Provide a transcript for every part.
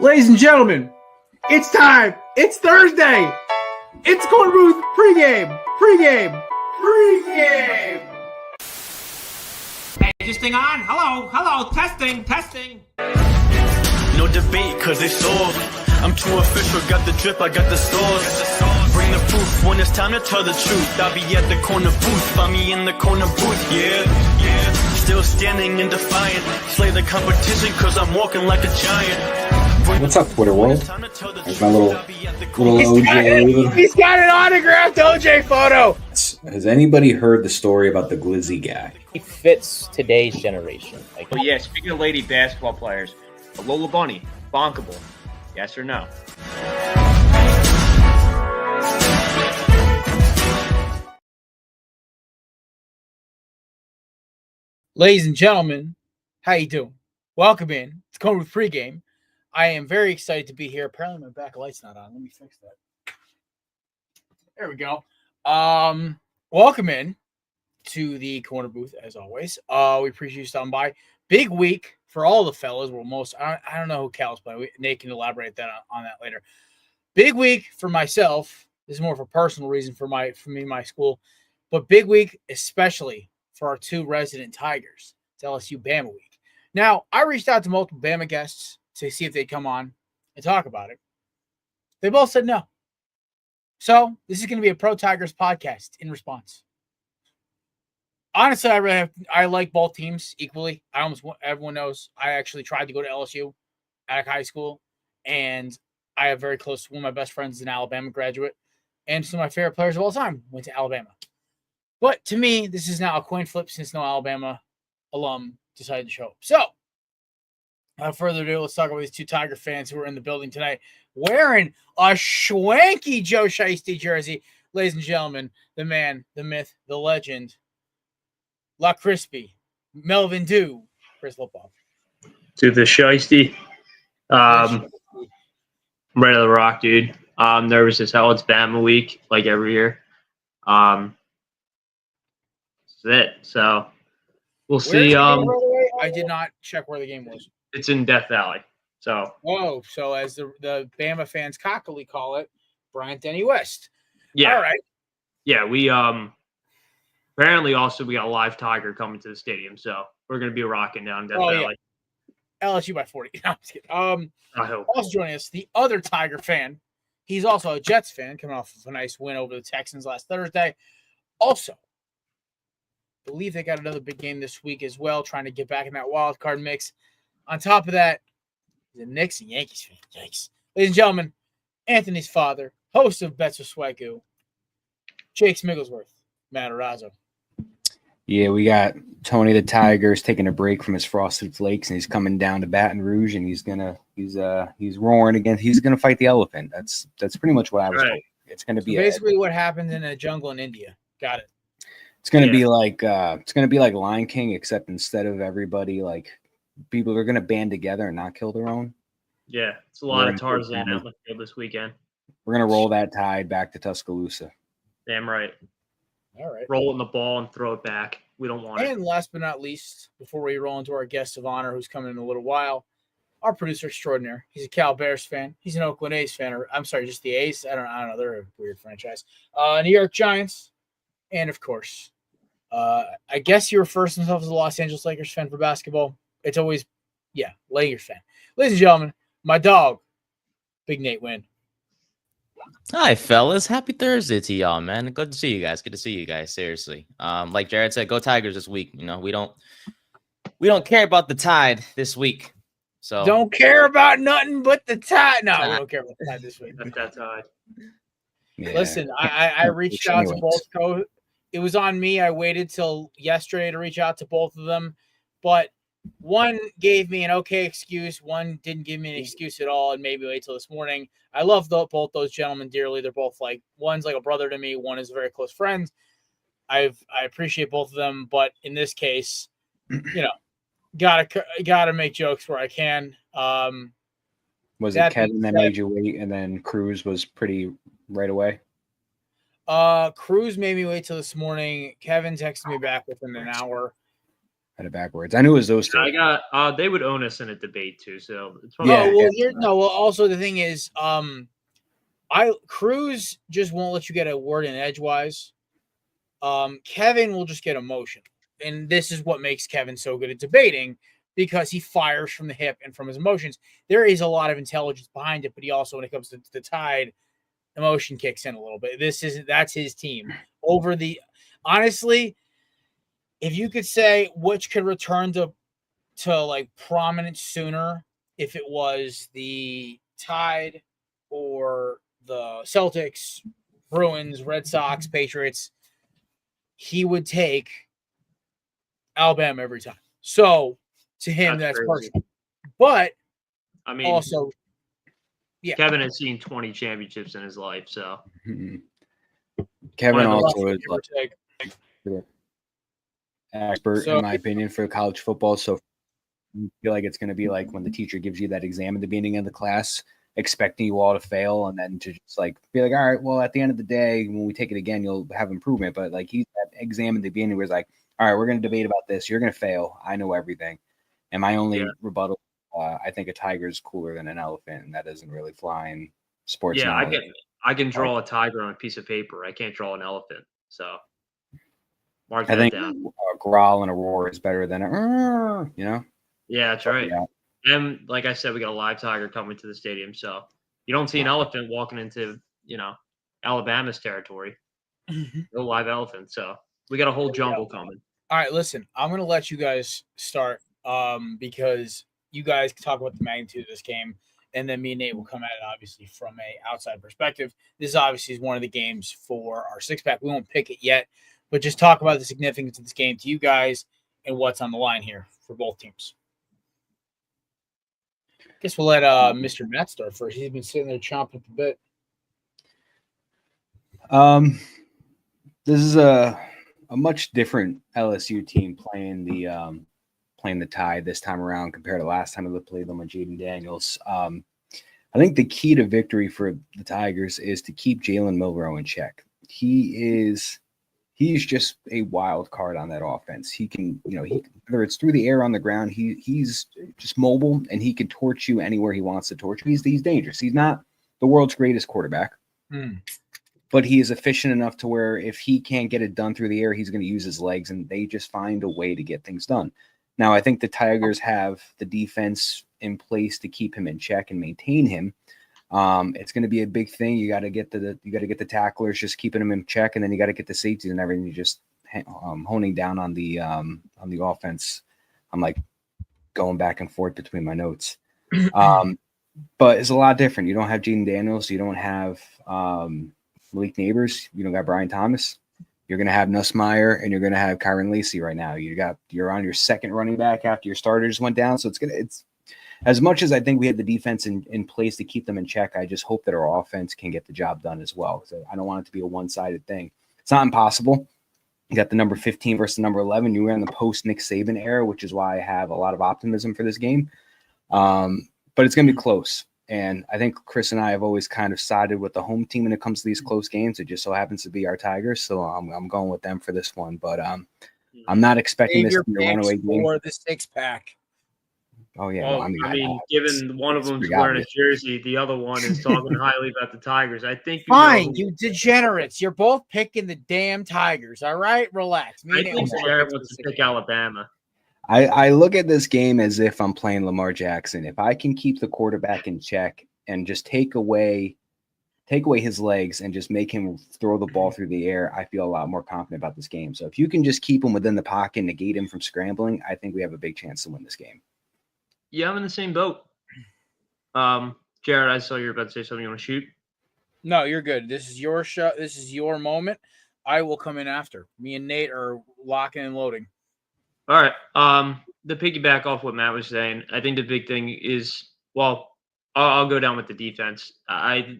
Ladies and gentlemen, it's time. It's Thursday. It's Corner Booth pregame. Hey, is this thing on? Hello, testing. No debate, cause they sold. I'm too official, got the drip, I got the sauce. Bring the proof when it's time to tell the truth. I'll be at the corner booth, find me in the corner booth, yeah. Still standing and defiant. Slay the competition, cause I'm walking like a giant. What's up, Twitter world? There's my little OJ. He's got an autographed OJ photo. Has anybody heard the story about the Glizzy guy? He fits today's generation. Oh yeah, speaking of lady basketball players, Lola Bunny, bonkable. Yes or no? Ladies and gentlemen, how you doing? Welcome in. It's Corner Booth pregame. I am very excited to be here. Apparently my back light's not on. Let me fix that. There we go. Welcome in to the Corner Booth, as always. We appreciate you stopping by. Big week for all the fellas. I don't know who Cal's playing. Nate can elaborate on that later. Big week for myself. This is more for a personal reason for me and my school. But big week, especially for our two resident Tigers. It's LSU Bama week. Now, I reached out to multiple Bama guests to see if they'd come on and talk about it. They both said no. So this is going to be a Pro Tigers podcast in response. Honestly, I like both teams equally. Everyone knows I actually tried to go to LSU at high school, and I have very close. One of my best friends is an Alabama graduate, and some of my favorite players of all time went to Alabama. But to me, this is now a coin flip since no Alabama alum decided to show up. So, without further ado, let's talk about these two Tiger fans who are in the building tonight wearing a schwanky Joe Shiesty jersey. Ladies and gentlemen, the man, the myth, the legend, La Crispy, Melvin Dew, Chris Lopov. To the Shiesty. I'm ready to rock, dude. I'm nervous as hell. It's Bama week, like every year. That's it. So we'll see. I did not check where the game was. It's in Death Valley. So so as the Bama fans cockily call it, Bryant Denny West. yeah. All right. Yeah, we apparently also we got a live Tiger coming to the stadium, so we're gonna be rocking down Death Valley. Yeah. LSU by 40. No, I'm just kidding. I hope. Also joining us, the other Tiger fan. He's also a Jets fan, coming off of a nice win over the Texans last Thursday. Also, I believe they got another big game this week as well, trying to get back in that wild card mix. On top of that, the Knicks and Yankees fan. Yikes. Ladies and gentlemen, Anthony's father, host of Bets with Swagoo, Jake Smigglesworth, Matarazzo. Yeah, we got Tony the Tigers taking a break from his Frosted Flakes, and he's coming down to Baton Rouge, and he's roaring again. He's gonna fight the elephant. That's pretty much what I was hoping. It's gonna be basically what happens in a jungle in India. Got it. It's gonna be like Lion King, except instead of everybody, like, people are gonna band together and not kill their own. Yeah, it's a lot of Tarzan out in the field this weekend. We're gonna roll that tide back to Tuscaloosa. Damn right. All right. Roll in the ball and throw it back. We don't want it. And last but not least, before we roll into our guest of honor who's coming in a little while, our producer extraordinaire. He's a Cal Bears fan. He's an Oakland A's fan. Or I'm sorry, just the A's. I don't know. They're a weird franchise. New York Giants. And, of course, I guess he refers to himself as a Los Angeles Lakers fan for basketball. It's always, Lakers fan. Ladies and gentlemen, my dog, Big Nate Wynn. Hi, fellas. Happy Thursday to y'all, man. Good to see you guys. Good to see you guys. Seriously. Like Jared said, go Tigers this week. You know, we don't care about the Tide this week. So don't care about nothing but the Tide. No, we don't care about the Tide this week. That's Tide. Yeah. Listen, I reached out to both coaches. It was on me. I waited till yesterday to reach out to both of them, but one gave me an okay excuse. One didn't give me an excuse at all, and maybe wait till this morning. I love both those gentlemen dearly. They're both one's like a brother to me. One is a very close friend. I appreciate both of them, but in this case, gotta make jokes where I can. Was it Kevin that made you wait, and then Cruz was pretty right away? Cruz made me wait till this morning. Kevin texted me back within an hour. Had it backwards. I knew it was those two. I got they would own us in a debate too. So it's Also the thing is, Cruz just won't let you get a word in edgewise. Kevin will just get emotion, and this is what makes Kevin so good at debating because he fires from the hip and from his emotions. There is a lot of intelligence behind it, but he also, when it comes to the Tide, emotion kicks in a little bit. That's his team. Honestly, if you could say which could return to like prominence sooner, if it was the Tide or the Celtics, Bruins, Red Sox, Patriots, he would take Alabama every time. So to him, that's personal. But I mean, also, yeah, Kevin has seen 20 championships in his life, so Kevin also is like expert, in my opinion, for college football. So I feel like it's going to be like when the teacher gives you that exam at the beginning of the class, expecting you all to fail, and then to just like be like, all right, well, at the end of the day, when we take it again, you'll have improvement. But like he's that exam at the beginning was like, all right, we're going to debate about this. You're going to fail. I know everything. And my only rebuttal, I think a tiger is cooler than an elephant, and that doesn't really fly in sports. Yeah, I can draw a tiger on a piece of paper. I can't draw an elephant. So mark that down. A growl and a roar is better than a, Yeah, that's right. Yeah. And like I said, we got a live tiger coming to the stadium, so you don't see an elephant walking into Alabama's territory. No live elephant, so we got a whole jungle coming. All right, listen, I'm gonna let you guys start because you guys can talk about the magnitude of this game, and then me and Nate will come at it obviously from a outside perspective. This obviously is one of the games for our six pack. We won't pick it yet, but just talk about the significance of this game to you guys and what's on the line here for both teams. Guess we'll let Mr. Matt start first. He's been sitting there chomping at the bit. This is a much different LSU team playing the Tide this time around compared to last time they played them with Jaden Daniels. I think the key to victory for the Tigers is to keep Jalen Milroe in check. He's just a wild card on that offense. He can, whether it's through the air, on the ground, he's just mobile, and he can torch you anywhere he wants to torch you. He's dangerous. He's not the world's greatest quarterback, but he is efficient enough to where if he can't get it done through the air, he's going to use his legs, and they just find a way to get things done. Now, I think the Tigers have the defense in place to keep him in check and maintain him. It's going to be a big thing. You got to get the tacklers just keeping them in check, and then you got to get the safeties and everything. You just honing down on the offense. I'm like going back and forth between my notes, but it's a lot different. You don't have Jaden Daniels. You don't have Malik Neighbors. You don't got Brian Thomas. You're going to have Nussmeier, and you're going to have Kyron Lacey right now. You're on your second running back after your starters went down, so it's. As much as I think we have the defense in place to keep them in check, I just hope that our offense can get the job done as well. So I don't want it to be a one-sided thing. It's not impossible. You got the number 15 versus the number 11. You were in the post-Nick Saban era, which is why I have a lot of optimism for this game. But it's going to be close. And I think Chris and I have always kind of sided with the home team when it comes to these close games. It just so happens to be our Tigers, so I'm going with them for this one. But I'm not expecting this to be a runaway game. For the six-pack. Oh, yeah. Well, I mean, given one of them's wearing a jersey, the other one is talking highly about the Tigers. I think fine, you degenerates. You're both picking the damn Tigers. All right, relax. I think Jared wants to pick Alabama. I look at this game as if I'm playing Lamar Jackson. If I can keep the quarterback in check and just take away his legs and just make him throw the ball through the air, I feel a lot more confident about this game. So if you can just keep him within the pocket and negate him from scrambling, I think we have a big chance to win this game. Yeah, I'm in the same boat. Jared, I saw you were about to say something. You want to shoot? No, you're good. This is your show. This is your moment. I will come in after. Me and Nate are locking and loading. All right. The piggyback off what Matt was saying, I think the big thing is, well, I'll go down with the defense. The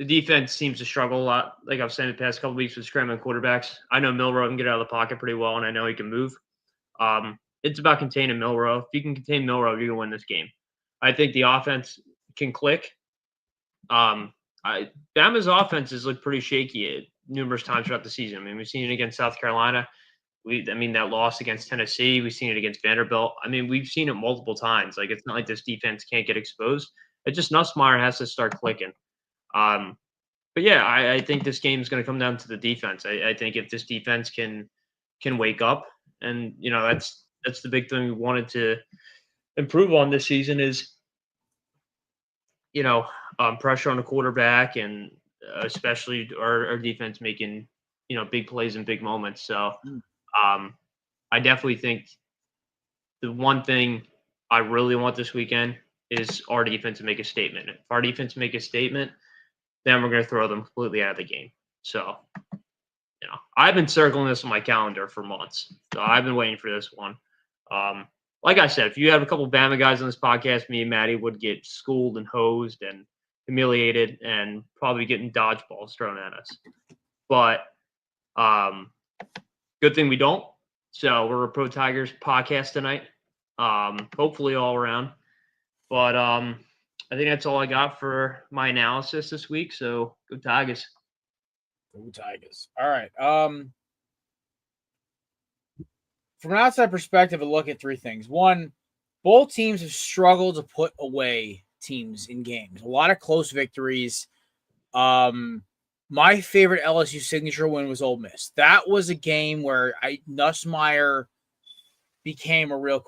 defense seems to struggle a lot. Like I've said the past couple of weeks with scrambling quarterbacks. I know Milroe can get out of the pocket pretty well, and I know he can move. It's about containing Milroe. If you can contain Milroe, you're going to win this game. I think the offense can click. Bama's offense has looked pretty shaky at numerous times throughout the season. I mean, we've seen it against South Carolina. That loss against Tennessee, we've seen it against Vanderbilt. I mean, we've seen it multiple times. Like, it's not like this defense can't get exposed. It just Nussmeier has to start clicking. But yeah, I think this game is going to come down to the defense. I think if this defense can wake up, and that's the big thing we wanted to improve on this season is pressure on the quarterback, and especially our defense making big plays in big moments. So I definitely think the one thing I really want this weekend is our defense to make a statement. If our defense make a statement, then we're going to throw them completely out of the game. So, I've been circling this on my calendar for months. So I've been waiting for this one. Like I said, if you have a couple of Bama guys on this podcast, me and Maddie would get schooled and hosed and humiliated and probably getting dodgeballs thrown at us. But good thing we don't. So we're a Pro Tigers podcast tonight. Hopefully all around. But I think that's all I got for my analysis this week. So go Tigers. Go Tigers. All right. From an outside perspective, I look at three things. One, both teams have struggled to put away teams in games. A lot of close victories. My favorite LSU signature win was Ole Miss. That was a game where Nussmeier became a real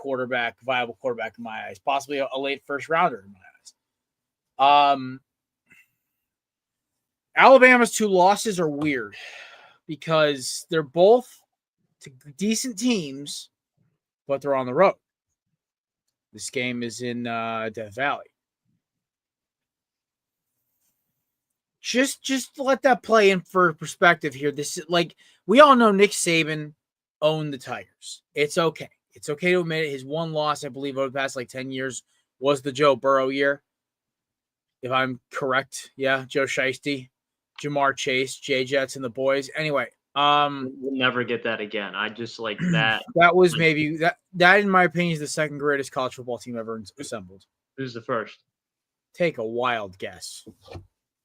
viable quarterback in my eyes, possibly a late first rounder in my eyes. Alabama's two losses are weird because they're both decent teams, but they're on the road. This game is in Death Valley. Just let that play in for perspective here. This is like, we all know Nick Saban owned the Tigers. It's okay. It's okay to admit it. His one loss, I believe, over the past 10 years was the Joe Burrow year. If I'm correct. Yeah, Joe Shiesty, Jamar Chase, Jay Jets, and the boys. Anyway, we'll never get that again. I just like that. That was maybe that in my opinion is the second greatest college football team ever assembled. Who's the first? Take a wild guess.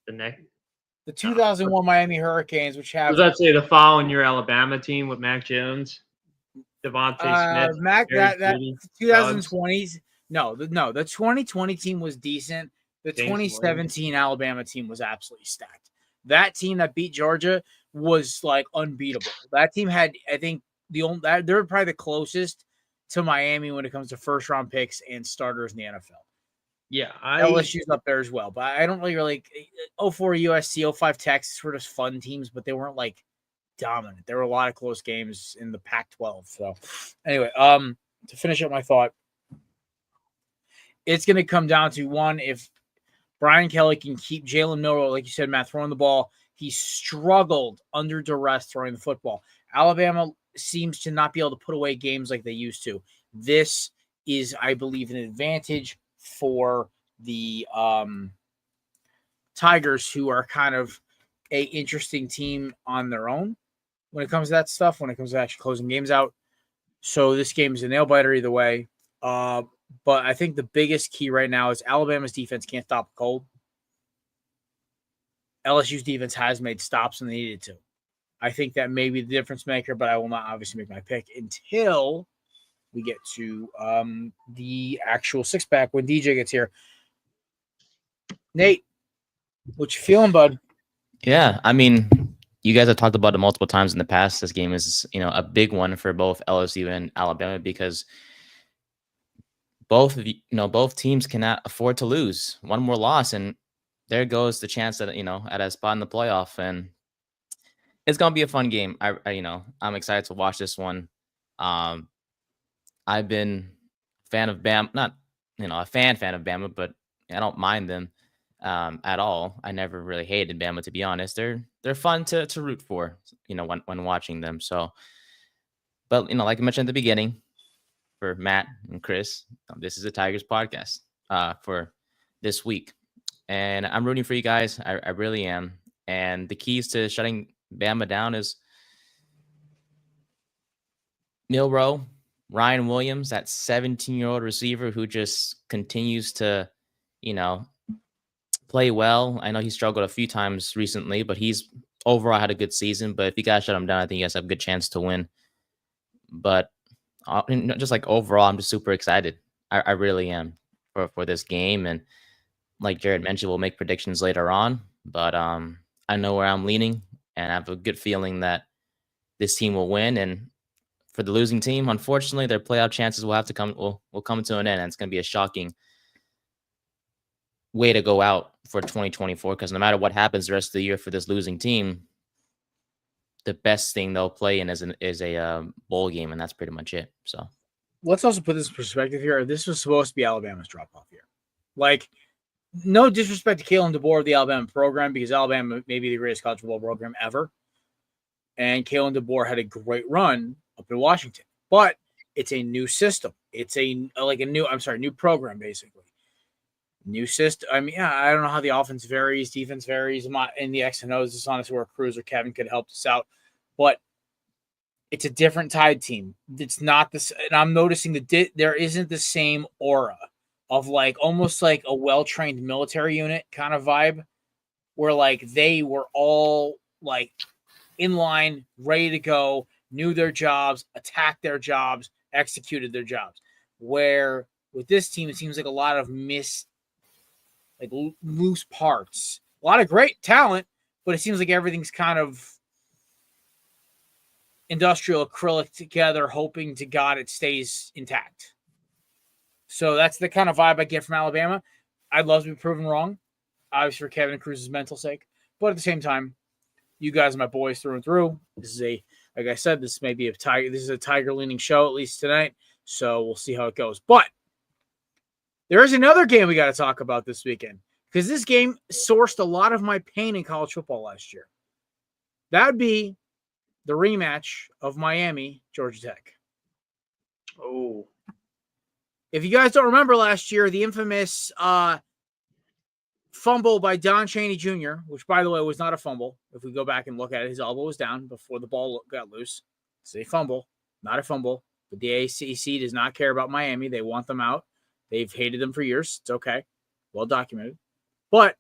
The 2001 Miami Hurricanes, which have. Was that say the following year Alabama team with Mac Jones, Devontae Smith, Mac? That 2020s. No, the 2020 team was decent. The 2017 Alabama team was absolutely stacked. That team that beat Georgia was like unbeatable. That team had, I think, they're probably the closest to Miami when it comes to first round picks and starters in the NFL. Yeah, LSU's up there as well, but I don't really 04 USC, 05 Texas were just fun teams, but they weren't like dominant. There were a lot of close games in the Pac-12. So anyway, to finish up my thought, it's going to come down to one, if Brian Kelly can keep Jalen Milroe, like you said, Matt, throwing the ball. He struggled under duress throwing the football. Alabama seems to not be able to put away games like they used to. This is, I believe, an advantage for the Tigers, who are kind of a interesting team on their own when it comes to that stuff, when it comes to actually closing games out. So this game is a nail biter either way. But I think the biggest key right now is Alabama's defense can't stop a cold. LSU's defense has made stops when they needed to. I think that may be the difference maker, but I will not obviously make my pick until we get to the actual six-pack when DJ gets here. Nate, what you feeling, bud? Yeah, I mean, you guys have talked about it multiple times in the past. This game is, a big one for both LSU and Alabama because both teams cannot afford to lose one more loss, and there goes the chance that at a spot in the playoff, and it's gonna be a fun game. I'm excited to watch this one. I've been a fan of Bama, not a fan of Bama, but I don't mind them at all. I never really hated Bama, to be honest. They're fun to root for, when watching them. So, but like I mentioned at the beginning, for Matt and Chris, this is a Tigers podcast for this week. And I'm rooting for you guys. I really am. And the keys to shutting Bama down is Milroe, Ryan Williams, that 17-year-old receiver who just continues to, play well. I know he struggled a few times recently, but he's overall had a good season. But if you guys shut him down, I think you guys have a good chance to win. But just like overall, I'm just super excited. I really am for this game. And like Jared mentioned, we'll make predictions later on. But I know where I'm leaning, and I have a good feeling that this team will win. And for the losing team, unfortunately, their playoff chances will come to an end. And it's going to be a shocking way to go out for 2024, because no matter what happens the rest of the year for this losing team, the best thing they'll play in is a bowl game, and that's pretty much it. So let's also put this in perspective here. This was supposed to be Alabama's drop-off year. Like, no disrespect to Kalen DeBoer of the Alabama program, because Alabama may be the greatest college football program ever. And Kalen DeBoer had a great run up in Washington. But it's a new system. It's new program, basically. New system. I mean, I don't know how the offense varies, defense varies. I'm not in the X and O's. It's honestly where Cruz or Kevin could help us out. But it's a different Tide team. It's not this. And I'm noticing that there isn't the same aura of like almost like a well-trained military unit kind of vibe, where like they were all like in line, ready to go, knew their jobs, attacked their jobs, executed their jobs. Where with this team, it seems like a lot of loose parts, a lot of great talent, but it seems like everything's kind of industrial acrylic together, hoping to God it stays intact. So that's the kind of vibe I get from Alabama. I'd love to be proven wrong, obviously for Kevin Cruz's mental sake, but at the same time, you guys are my boys through and through. This is like I said, this may be this is a Tiger leaning show, at least tonight. So we'll see how it goes. But there is another game we got to talk about this weekend, because this game sourced a lot of my pain in college football last year. That would be the rematch of Miami, Georgia Tech. Oh. If you guys don't remember last year, the infamous fumble by Don Chaney Jr., which, by the way, was not a fumble. If we go back and look at it, his elbow was down before the ball got loose. It's a fumble, not a fumble. But the ACC does not care about Miami. They want them out. They've hated them for years. It's okay. Well documented. But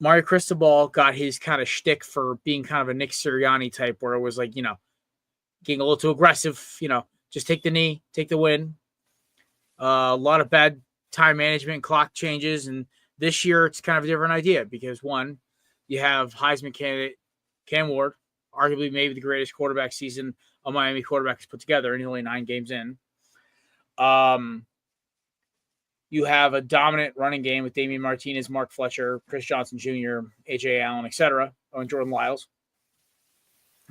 Mario Cristobal got his kind of shtick for being kind of a Nick Sirianni type, where it was like, getting a little too aggressive, just take the knee, take the win. A lot of bad time management, clock changes. And this year it's kind of a different idea, because one, you have Heisman candidate Cam Ward, arguably maybe the greatest quarterback season a Miami quarterback has put together, and he's only 9 games in. You have a dominant running game with Damian Martinez, Mark Fletcher, Chris Johnson Jr., A.J. Allen, etc., and Jordan Lyles.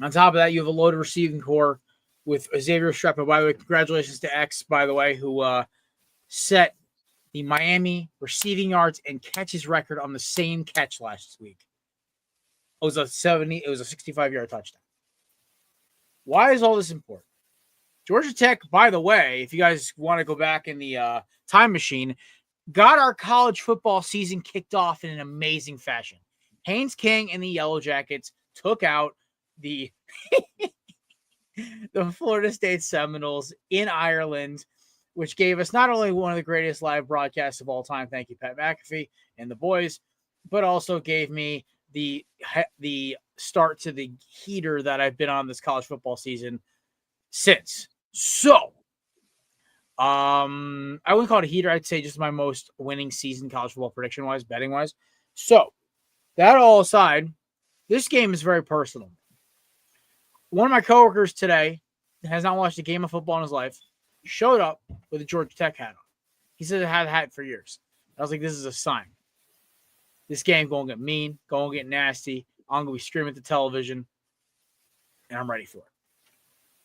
On top of that, you have a loaded receiving core with Xavier Strepa. By the way, congratulations to X, by the way, who set the Miami receiving yards and catches record on the same catch last week. It was a 65-yard touchdown. Why is all this important? Georgia Tech, by the way, if you guys want to go back in the time machine, got our college football season kicked off in an amazing fashion. Haynes King and the Yellow Jackets took out the Florida State Seminoles in Ireland, which gave us not only one of the greatest live broadcasts of all time, thank you, Pat McAfee and the boys, but also gave me the start to the heater that I've been on this college football season since. So, I wouldn't call it a heater. I'd say just my most winning season college football prediction-wise, betting-wise. So, that all aside, this game is very personal. One of my coworkers today has not watched a game of football in his life, showed up with a Georgia Tech hat on. He said I had a hat for years. I was like, this is a sign. This game going to get mean, going to get nasty. I'm going to be screaming at the television, and I'm ready for it.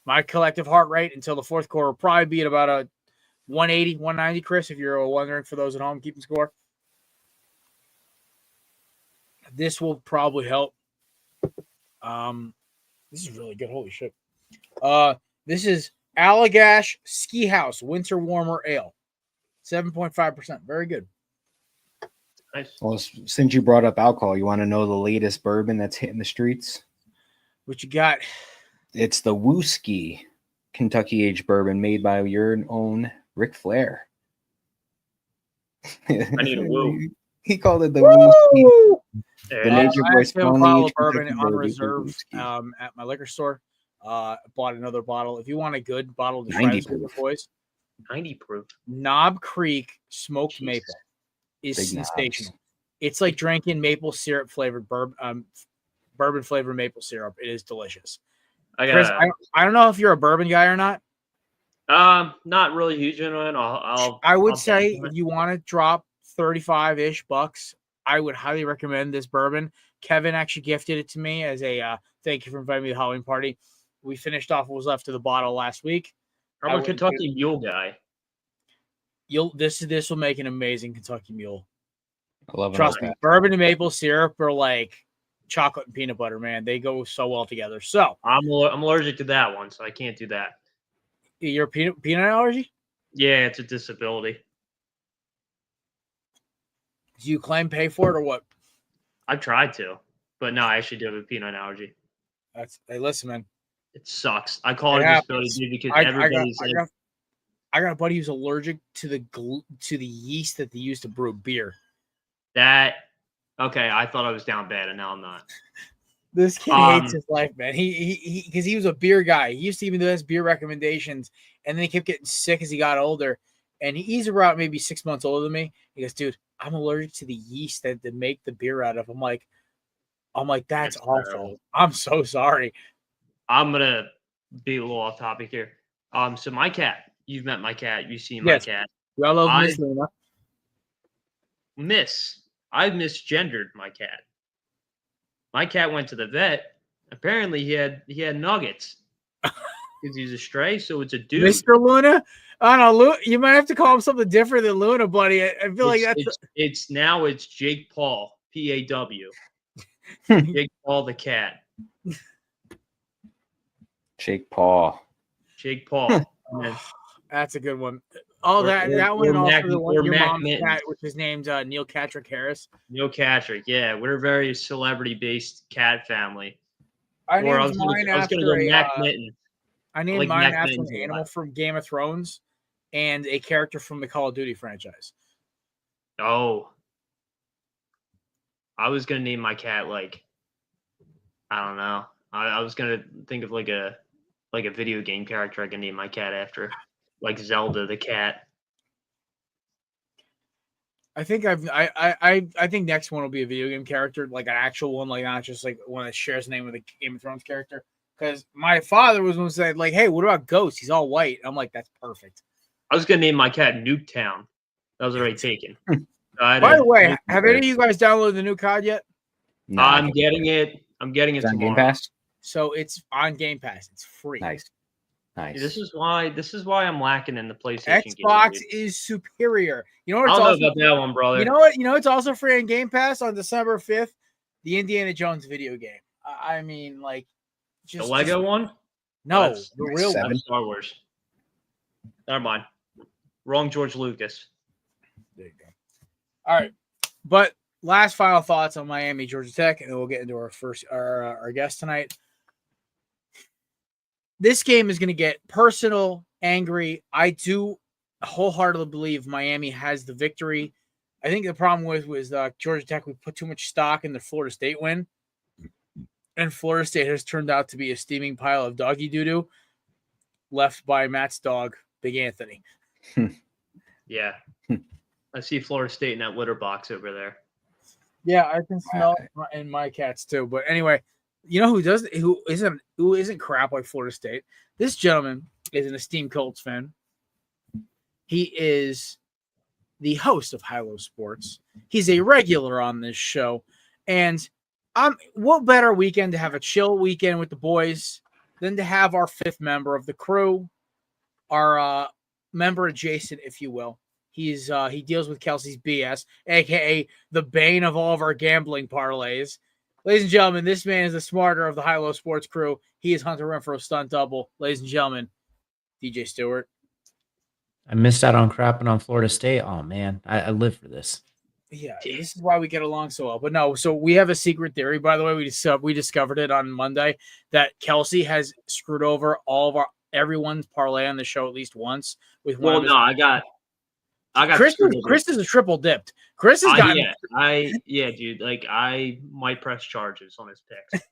My collective heart rate until the fourth quarter will probably be at about a 180, 190, Chris, if you're wondering for those at home keeping score. This will probably help. This is really good. Holy shit. This is Allagash Ski House Winter Warmer Ale. 7.5%. Very good. Nice. Well, since you brought up alcohol, you want to know the latest bourbon that's hitting the streets? What you got? It's the Wooski Kentucky aged bourbon made by your own Ric Flair. I need a woo. He called it the Wooski. The Yeah. Nature Boy I Strong follow Aged bourbon Kentucky on bourbon, reserve Wooski. at my liquor store. Bought another bottle. If you want a good bottle to try 90 this with your boys, 90 proof. Knob Creek smoked Jesus. maple is Big knobs. sensational. It's like drinking maple syrup flavored bourbon flavored maple syrup. It is delicious. Chris, I don't know if you're a bourbon guy or not. Not really huge into it. I would I'll say bet on if it. you want to drop 35-ish bucks, I would highly recommend this bourbon. Kevin actually gifted it to me as a thank you for inviting me to the Halloween party. We finished off what was left of the bottle last week. I'm a Kentucky Mule guy. This will make an amazing Kentucky Mule. I love it. Trust me, bourbon and maple syrup are like chocolate and peanut butter, man. They go so well together. So I'm allergic to that one, so I can't do that. your peanut allergy? Yeah, it's a disability. Do you claim pay for it or what? I've tried to, but no, I actually do have a peanut allergy. Hey, listen, man. It sucks. I call it It a disability dude, because everybody's like, I got a buddy who's allergic to the yeast that they use to brew beer. that. Okay, I thought I was down bad, and now I'm not. This kid hates his life, man. He because he was a beer guy. He used to even do his beer recommendations, and then he kept getting sick as he got older. And he's about maybe 6 months older than me. He goes, dude, I'm allergic to the yeast that they make the beer out of. I'm like, that's awful. Terrible. I'm so sorry. I'm gonna be a little off topic here. So my cat, you've met my cat, you've seen Yes. my cat. We all love Miss Luna. I've misgendered my cat. My cat went to the vet. Apparently, he had nuggets because he's a stray. So it's a dude. Mr. Luna? I don't know. You might have to call him something different than Luna, buddy. I feel like that's it's Jake Paul, PAW. Jake Paul the cat. Jake Paul. Jake Paul. that's a good one. Oh, Or- that or one and Mac- also the one or your Mac mom's Mittens. cat, which is named Neil Patrick Harris. Neil Patrick. Yeah, we're a very celebrity-based cat family. I Or I named was gonna mine go after Mac Mitten. I named like mine Mac after Mittens an a animal lot. from Game of Thrones and a character from the Call of Duty franchise. Oh. I was gonna name my cat like, I don't know. I was gonna think of like a video game character I can name my cat after, like Zelda the cat. I think I think next one will be a video game character, like an actual one, like not just like one that shares the name with a Game of Thrones character. Because my father was one who said, like, hey, what about Ghost? He's all white. I'm like, that's perfect. I was gonna name my cat Nuketown. That was already taken. By the way, have any of you guys downloaded the new COD yet? No, I'm getting it. I'm getting it It's on tomorrow. Game Pass. So it's on Game Pass. It's free. Nice. This is why I'm lacking in the PlayStation Xbox game. is superior. You know what? I It's don't also know about that one, brother. You know what? You know it's also free on Game Pass on December 5th. The Indiana Jones video game. I mean, like, the Lego one? No, That's- the real Seven. one. Star Wars. Never mind. Wrong George Lucas. There you go. All right, but last final thoughts on Miami, Georgia Tech, and then we'll get into our guest tonight. This game is going to get personal, angry. I do wholeheartedly believe Miami has the victory. I think the problem was Georgia Tech. We put too much stock in the Florida State win, and Florida State has turned out to be a steaming pile of doggy doo-doo left by Matt's dog, Big Anthony. Yeah. I see Florida State in that litter box over there. Yeah, I can smell it in my cats too. But anyway, you know who isn't crap like Florida State? This gentleman is an esteemed Colts fan. He is the host of High Low Sports. He's a regular on this show. And what better weekend to have a chill weekend with the boys than to have our fifth member of the crew, our member adjacent, if you will. He deals with Kelsey's BS, aka the bane of all of our gambling parlays. Ladies and gentlemen, this man is the smarter of the High Low Sports crew. He is Hunter Renfrow stunt double. Ladies and gentlemen, DJ Stewart. I missed out on crapping on Florida State. Oh man, I live for this. Yeah, this is why we get along so well. But no, so we have a secret theory, by the way. We discovered it on Monday that Kelsey has screwed over all of everyone's parlay on the show at least once. With one Well, of his, no, I got Chris is a triple dipped. Chris has gotten yeah, dude. Like I might press charges on his picks.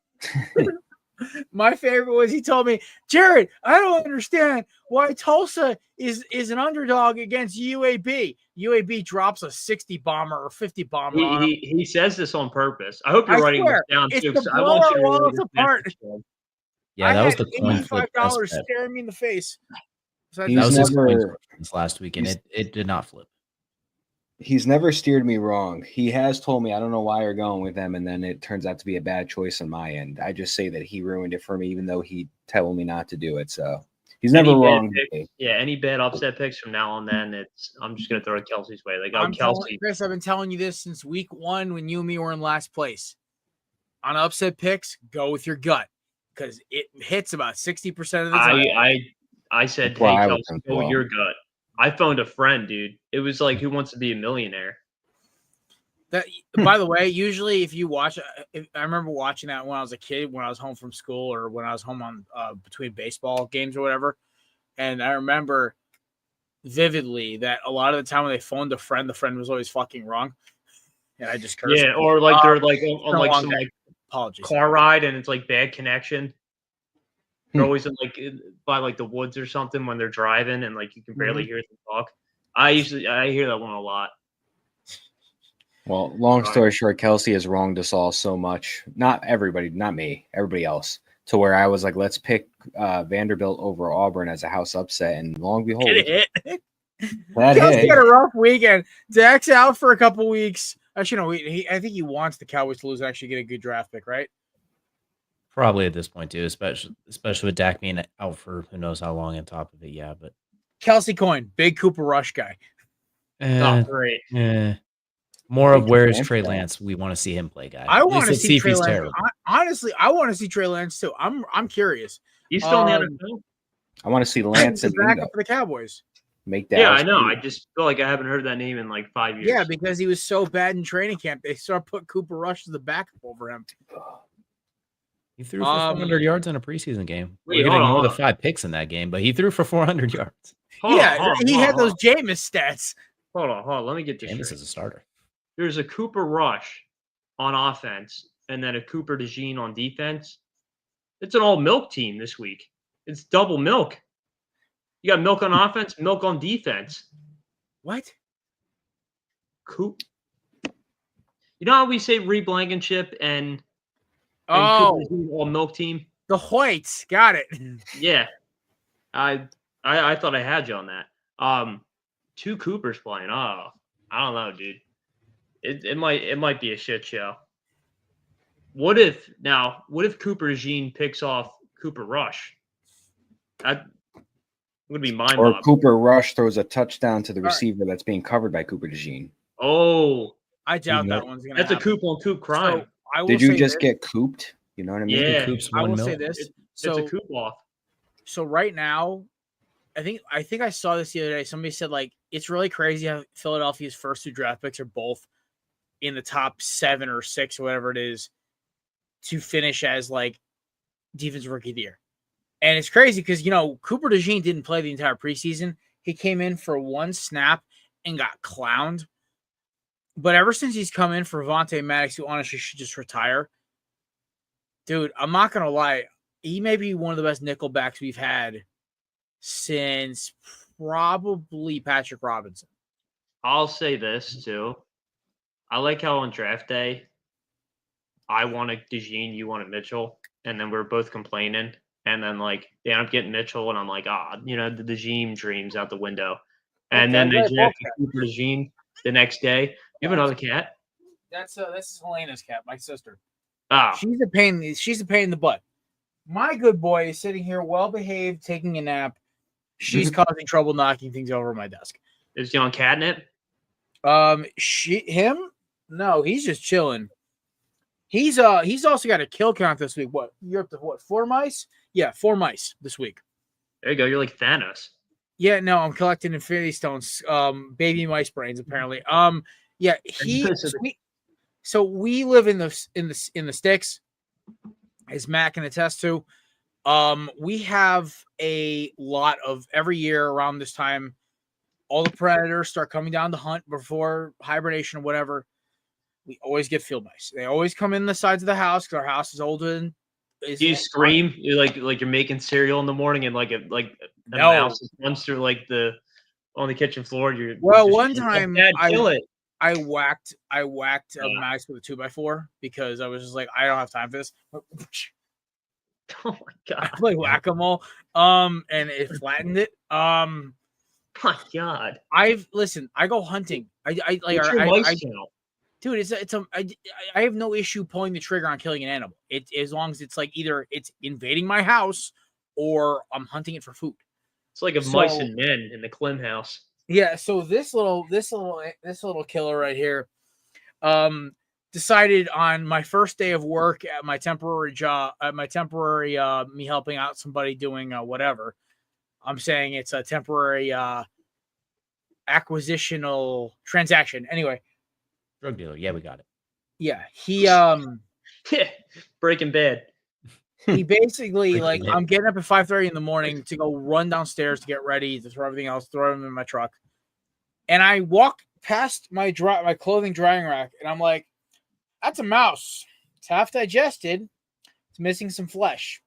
My favorite was he told me, Jared, I don't understand why Tulsa is an underdog against UAB. UAB drops a 60 bomber or 50 bomber on him. He says this on purpose. I hope you're I writing this swear, down it's too, to because I blow want our you to relay wallets this apart. message to him. Yeah, I that was had the coin flip best $85 bet. staring me in the face. So I He's That was his coin never- flip this last week, and it did not flip. He's never steered me wrong. He has told me, I don't know why you're going with them, and then it turns out to be a bad choice on my end. I just say that he ruined it for me, even though he told me not to do it. So he's never Any bad wrong. picks- yeah, any bad upset picks from now on, then I'm just gonna throw it Kelsey's way. Like, I'm telling Kelsey. Chris, I've been telling you this since week 1 when you and me were in last place. On upset picks, go with your gut because it hits about 60% of the time. I said, That's why hey, I Kelsey, was go with well. your gut. I phoned a friend, dude. It was like, Who Wants to Be a Millionaire? That, by the way, usually if you watch, I remember watching that when I was a kid, when I was home from school or when I was home on between baseball games or whatever. And I remember vividly that a lot of the time when they phoned a friend, the friend was always fucking wrong. And I just cursed. Yeah, or like they're like on like some like apologies. car ride and it's like bad connection. They're always in like by like the woods or something when they're driving and like you can barely hear them talk. I hear that one a lot. Well, long story short, Kelsey has wronged us all so much. Not everybody, not me, everybody else. To where I was like, let's pick Vanderbilt over Auburn as a house upset. And long and behold, It hit. that Kelsey hit. got a rough weekend. Dak's out for a couple weeks. Actually, no, I think he wants the Cowboys to lose and actually get a good draft pick, right? Probably at this point too, especially with Dak being out for who knows how long. On top of it, yeah, but Kelsey Coyne, big Cooper Rush guy. Oh, great. More of Take where his is Trey Lance Lance? We want to see him play, guy. I At want least to let's see if Trey he's Lance. terrible. Honestly, I want to see Trey Lance too. I'm curious. He's still in the Um, NFL. I want to see Lance He's and back Mingo up for the Cowboys. make that. Yeah, I know. I just feel like I haven't heard that name in like 5 years. Yeah, because he was so bad in training camp, they start put Cooper Rush as the backup over him. He threw for 400 yards in a preseason game. Wait, We're getting hold all the on. 5 picks in that game, but he threw for 400 yards. Hold on, He had those on. Jameis stats. Hold on. Let me get this Jameis straight. is a starter. There's a Cooper Rush on offense and then a Cooper DeJean on defense. It's an all milk team this week. It's double milk. You got milk on offense, milk on defense. What? Coop. You know how we say Reed Blankenship and Oh, Cooper DeJean all milk team? the Hoyts. Got it. Yeah. I thought I had you on that. 2 Coopers playing. Oh, I don't know, dude. It might be a shit show. What if Cooper DeJean picks off Cooper Rush? That would be mind or boggling. Cooper Rush throws a touchdown to the right. receiver that's being covered by Cooper DeJean. Oh, I doubt know, that one's gonna. that's a coop on coop crime. So, I will Did you say just this. get cooped? You know what I mean? Yeah. Coops I 1 will mil. say this. It's So a coop off. So right now, I think I saw this the other day. Somebody said like it's really crazy how Philadelphia's first 2 draft picks are both in the top 7 or 6 or whatever it is to finish as like defensive rookie of the year. And it's crazy because Cooper DeJean didn't play the entire preseason. He came in for 1 snap and got clowned. But ever since he's come in for Vontae Maddox, who honestly should just retire, dude, I'm not gonna lie. He may be one of the best nickelbacks we've had since probably Patrick Robinson. I'll say this too. I like how on draft day, I wanted DeJean, you wanted Mitchell, and then we're both complaining. And then like they end up getting Mitchell, and I'm like, the DeJean dreams out the window. And then they drafted Cooper DeJean the next day. You have another cat? This is Helena's cat, my sister. Oh, She's a pain in the butt. My good boy is sitting here, well behaved, taking a nap. She's causing trouble, knocking things over my desk. is he on catnip? Him? No, he's just chilling. He's also got a kill count this week. What? You're up to what? 4 mice? Yeah, 4 mice this week. There you go. You're like Thanos. Yeah, no, I'm collecting Infinity Stones. Baby mice brains apparently. Yeah, so we live in the sticks, as Matt can attest to. We have a lot of every year around this time, all the predators start coming down to hunt before hibernation or whatever. We always get field mice. They always come in the sides of the house because our house is older Do you scream? You're like you're making cereal in the morning and like a No. mouse runs through like on the kitchen floor. Well, just one like, time Dad, kill it. I whacked a mouse with a 2x4 because I was just like, I don't have time for this. Oh my I god! play whack-a-mole, and it flattened it. My god! I go hunting. I like What's your I mice count? dude, I have no issue pulling the trigger on killing an animal. It as long as it's like either it's invading my house or I'm hunting it for food. It's like mice and men in the Klim house. Yeah, so this little killer right here decided on my first day of work at my temporary job, me helping out somebody doing whatever. I'm saying it's a temporary acquisitional transaction. Anyway, Drug dealer. Yeah, we got it. yeah, he Yeah, Breaking Bad. he basically like Breaking I'm getting up at 5:30 in the morning to go run downstairs to get ready to throw everything else, throw them in my truck. And I walk past my clothing drying rack and I'm like, that's a mouse. It's half digested. It's missing some flesh.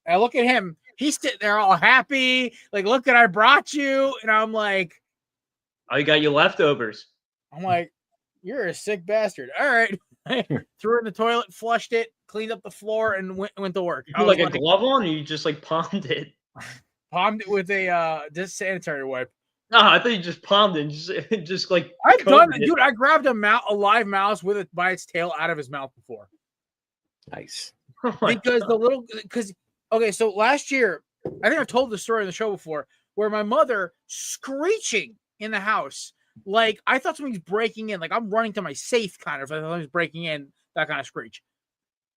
And I look at him. He's sitting there all happy. Like, look what I brought you. And I'm like, Oh, you got your leftovers. you're a sick bastard. All right. Threw it in the toilet, flushed it, cleaned up the floor, and went to work. You put like a glove on, or you just like palmed it? Palmed it with a sanitary wipe. No, I thought you just palmed it and just like I've done it, dude. I grabbed a live mouse with it by its tail out of his mouth before. Nice. Oh Because okay, so last year, I think I've told this story on the show before, where my mother screeching in the house. Like, I thought somebody's breaking in. Like, I'm running to my safe, kind of. I thought he was breaking in, that kind of screech.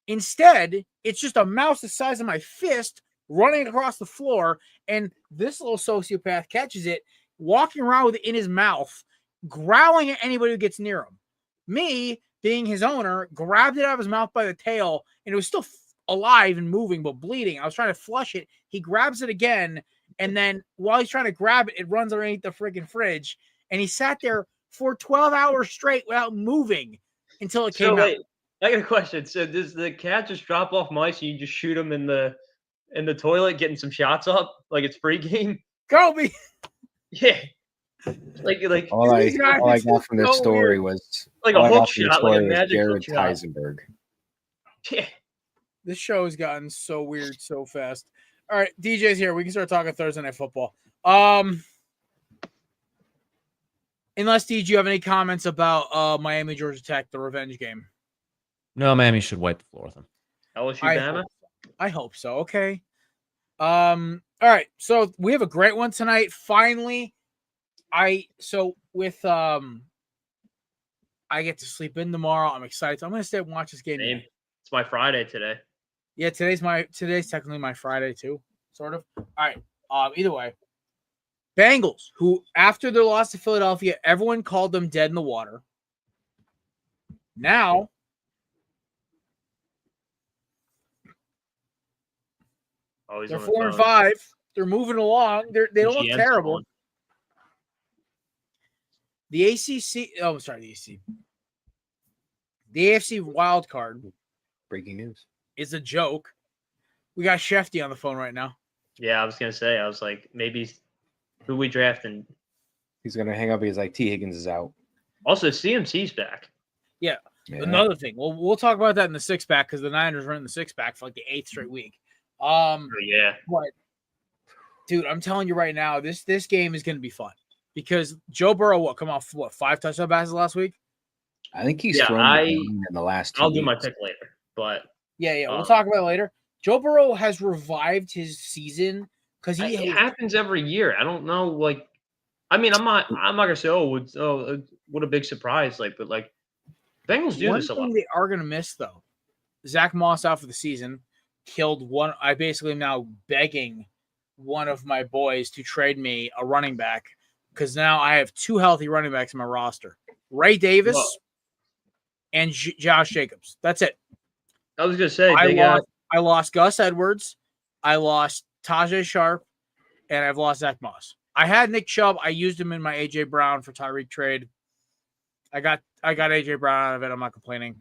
Instead, it's just a mouse the size of my fist running across the floor, and this little sociopath catches it, walking around with it in his mouth, growling at anybody who gets near him. Me, being his owner, grabbed it out of his mouth by the tail, and it was still alive and moving, but bleeding. I was trying to flush it. He grabs it again, and then while he's trying to grab it, it runs underneath the freaking fridge. And he sat there for 12 hours straight without moving until it came out. Wait, I got a question. So does the cat just drop off mice and you just shoot them in the toilet, getting some shots up like it's pregame? Kobe. Yeah. Like all I got from this story was like a hook shot, like a magic Jared hook shot. Heisenberg. Yeah. This show has gotten so weird so fast. All right, DJ's here. We can start talking Thursday Night Football. Unless, DJ, you have any comments about Miami, Georgia Tech, the revenge game? No, Miami should wipe the floor with them. LSU Bama? I hope so. Okay. All right. So we have a great one tonight. Finally, I get to sleep in tomorrow. I'm excited. So I'm gonna stay and watch this game. It's my Friday today. Yeah, today's technically my Friday too, sort of. All right. Either way. Bengals, who after their loss to Philadelphia, everyone called them dead in the water. Now, they're 4-5. They're moving along. They don't look terrible. The ACC. Oh, sorry, the ACC. The AFC wild card. Breaking news. Is a joke. We got Shefty on the phone right now. Yeah, I was gonna say. I was like, maybe who we drafting? He's gonna hang up because like T. Higgins is out. Also, CMC's back. Yeah. Another thing. We'll talk about that in the 6-pack because the Niners were in the 6-pack for like the 8th straight week. Yeah. But dude, I'm telling you right now, this game is gonna be fun because Joe Burrow come off 5 touchdown passes last week? I think he's thrown in the last 2 I'll weeks. do my pick later, but yeah, we'll talk about it later. Joe Burrow has revived his season because it happens every year. I don't know, like, I mean, I'm not gonna say, what a big surprise, like, but like, Bengals do this a lot. One thing they are gonna miss though, Zach Moss out for the season, killed one. I basically am now begging one of my boys to trade me a running back because now I have 2 healthy running backs in my roster: Ray Davis and Josh Jacobs. That's it. I was gonna say I lost Gus Edwards, I lost Tajay Sharp, and I've lost Zach Moss. I had Nick Chubb. I used him in my AJ Brown for Tyreek trade. I got AJ Brown out of it. I'm not complaining.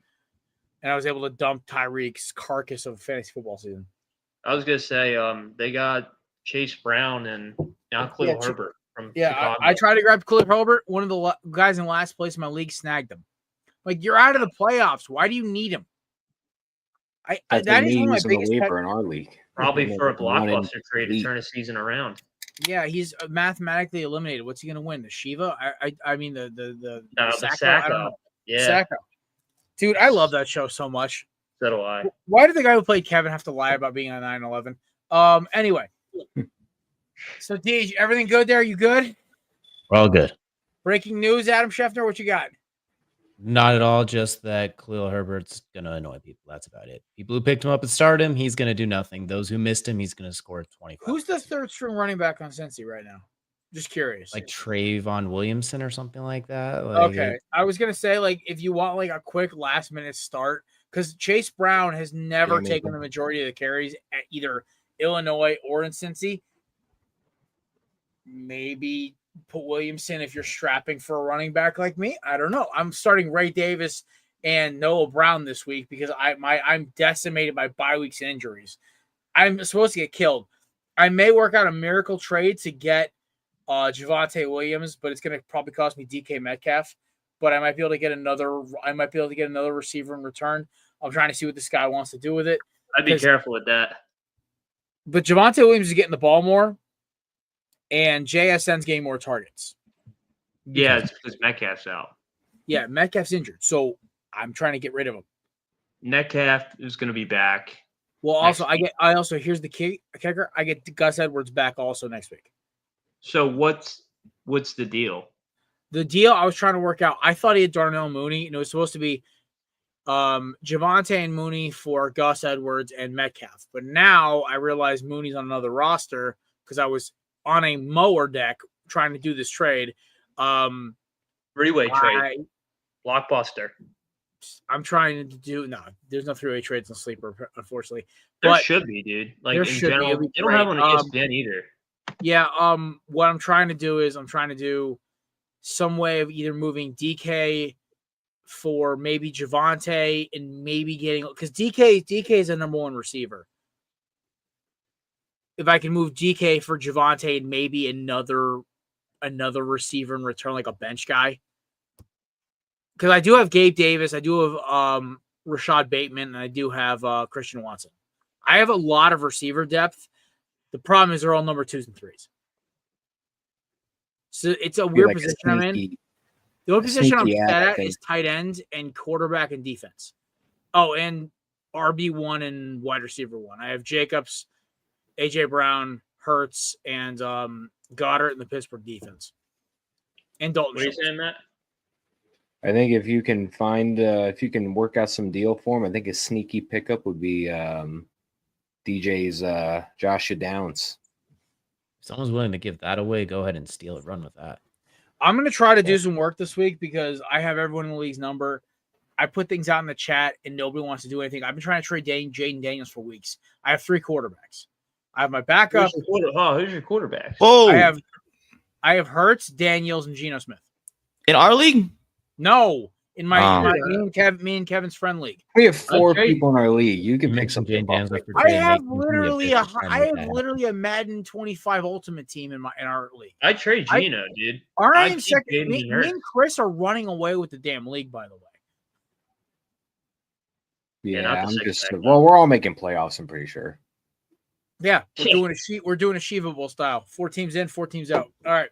and I was able to dump Tyreek's carcass of fantasy football season. I was gonna say, they got Chase Brown and now Khalil Herbert from Chicago. I tried to grab Khalil Herbert. One of the guys in last place in my league snagged him. Like, you're out of the playoffs. Why do you need him? That is one of my biggest waiver in our league. Probably for a blockbuster trade to turn a season around. Yeah, he's mathematically eliminated. What's he going to win? The Shiva? I mean the Sacco. I don't know. Yeah, Sacco. Dude, I love that show so much. So do I. Why did the guy who played Kevin have to lie about being on 9/11? Anyway. So, Deej, everything good there? You good? We're all good. Breaking news, Adam Schefter, what you got? Not at all. Just that Khalil Herbert's going to annoy people. That's about it. People who picked him up and started him, he's going to do nothing. Those who missed him, he's going to score 25. Who's the third string running back on Cincy right now? Just curious. Like Trayvon Williamson or something like that. Okay. I was going to say, like, if you want, like, a quick last-minute start, because Chase Brown has never taken the majority of the carries at either Illinois or in Cincy. Maybe put Williamson if you're strapping for a running back like me. I don't know. I'm starting Ray Davis and Noah Brown this week because I'm decimated by bye weeks and injuries. I'm supposed to get killed. I may work out a miracle trade to get Javonte Williams, but it's going to probably cost me DK Metcalf. But I might be able to get another receiver in return. I'm trying to see what this guy wants to do with it. I'd be careful with that. But Javonte Williams is getting the ball more, and JSN's getting more targets. Yeah, it's because Metcalf's out. Yeah, Metcalf's injured, so I'm trying to get rid of him. Metcalf is going to be back. Well, also here's the kicker. I get Gus Edwards back also next week. So what's the deal? The deal I was trying to work out. I thought he had Darnell Mooney, and it was supposed to be Javonte and Mooney for Gus Edwards and Metcalf. But now I realize Mooney's on another roster because I was on a mower deck trying to do this trade. Three-way trade. Blockbuster. I'm trying to do there's no three-way trades in Sleeper, unfortunately. There should be, dude. Like in general, they don't have on ESPN either. Yeah, what I'm trying to do is some way of either moving DK for maybe Javonte and maybe getting because DK is a number one receiver. If I can move DK for Javonte and maybe another receiver in return, like a bench guy. Because I do have Gabe Davis, I do have Rashad Bateman, and I do have Christian Watson. I have a lot of receiver depth. The problem is they're all number 2s and 3s. So it's a weird position I'm in. The only position I'm set at is tight end and quarterback and defense. Oh, and RB1 and wide receiver 1. I have Jacobs, AJ Brown, Hurts, and Goddard in the Pittsburgh defense. And Dalton. What are you saying, Matt? I think if you can work out some deal for him, I think a sneaky pickup would be DJ's Joshua Downs. If someone's willing to give that away, go ahead and steal it. Run with that. I'm going to try to do some work this week because I have everyone in the league's number. I put things out in the chat and nobody wants to do anything. I've been trying to trade Jaden Daniels for weeks. I have 3 quarterbacks. I have my backup. Who's your quarterback? Oh, I have Hurts, Daniels, and Geno Smith. In our league? No. In my me and Kevin's friend league. We have 4 people in our league. You can pick something. I have literally a Madden 25 Ultimate team in our league. I trade Geno, dude. Aren't I in second? Me and Chris are running away with the damn league, by the way. Yeah, we're all making playoffs, I'm pretty sure. Yeah, we're doing a Shiva Bowl style. 4 teams in, 4 teams out. All right.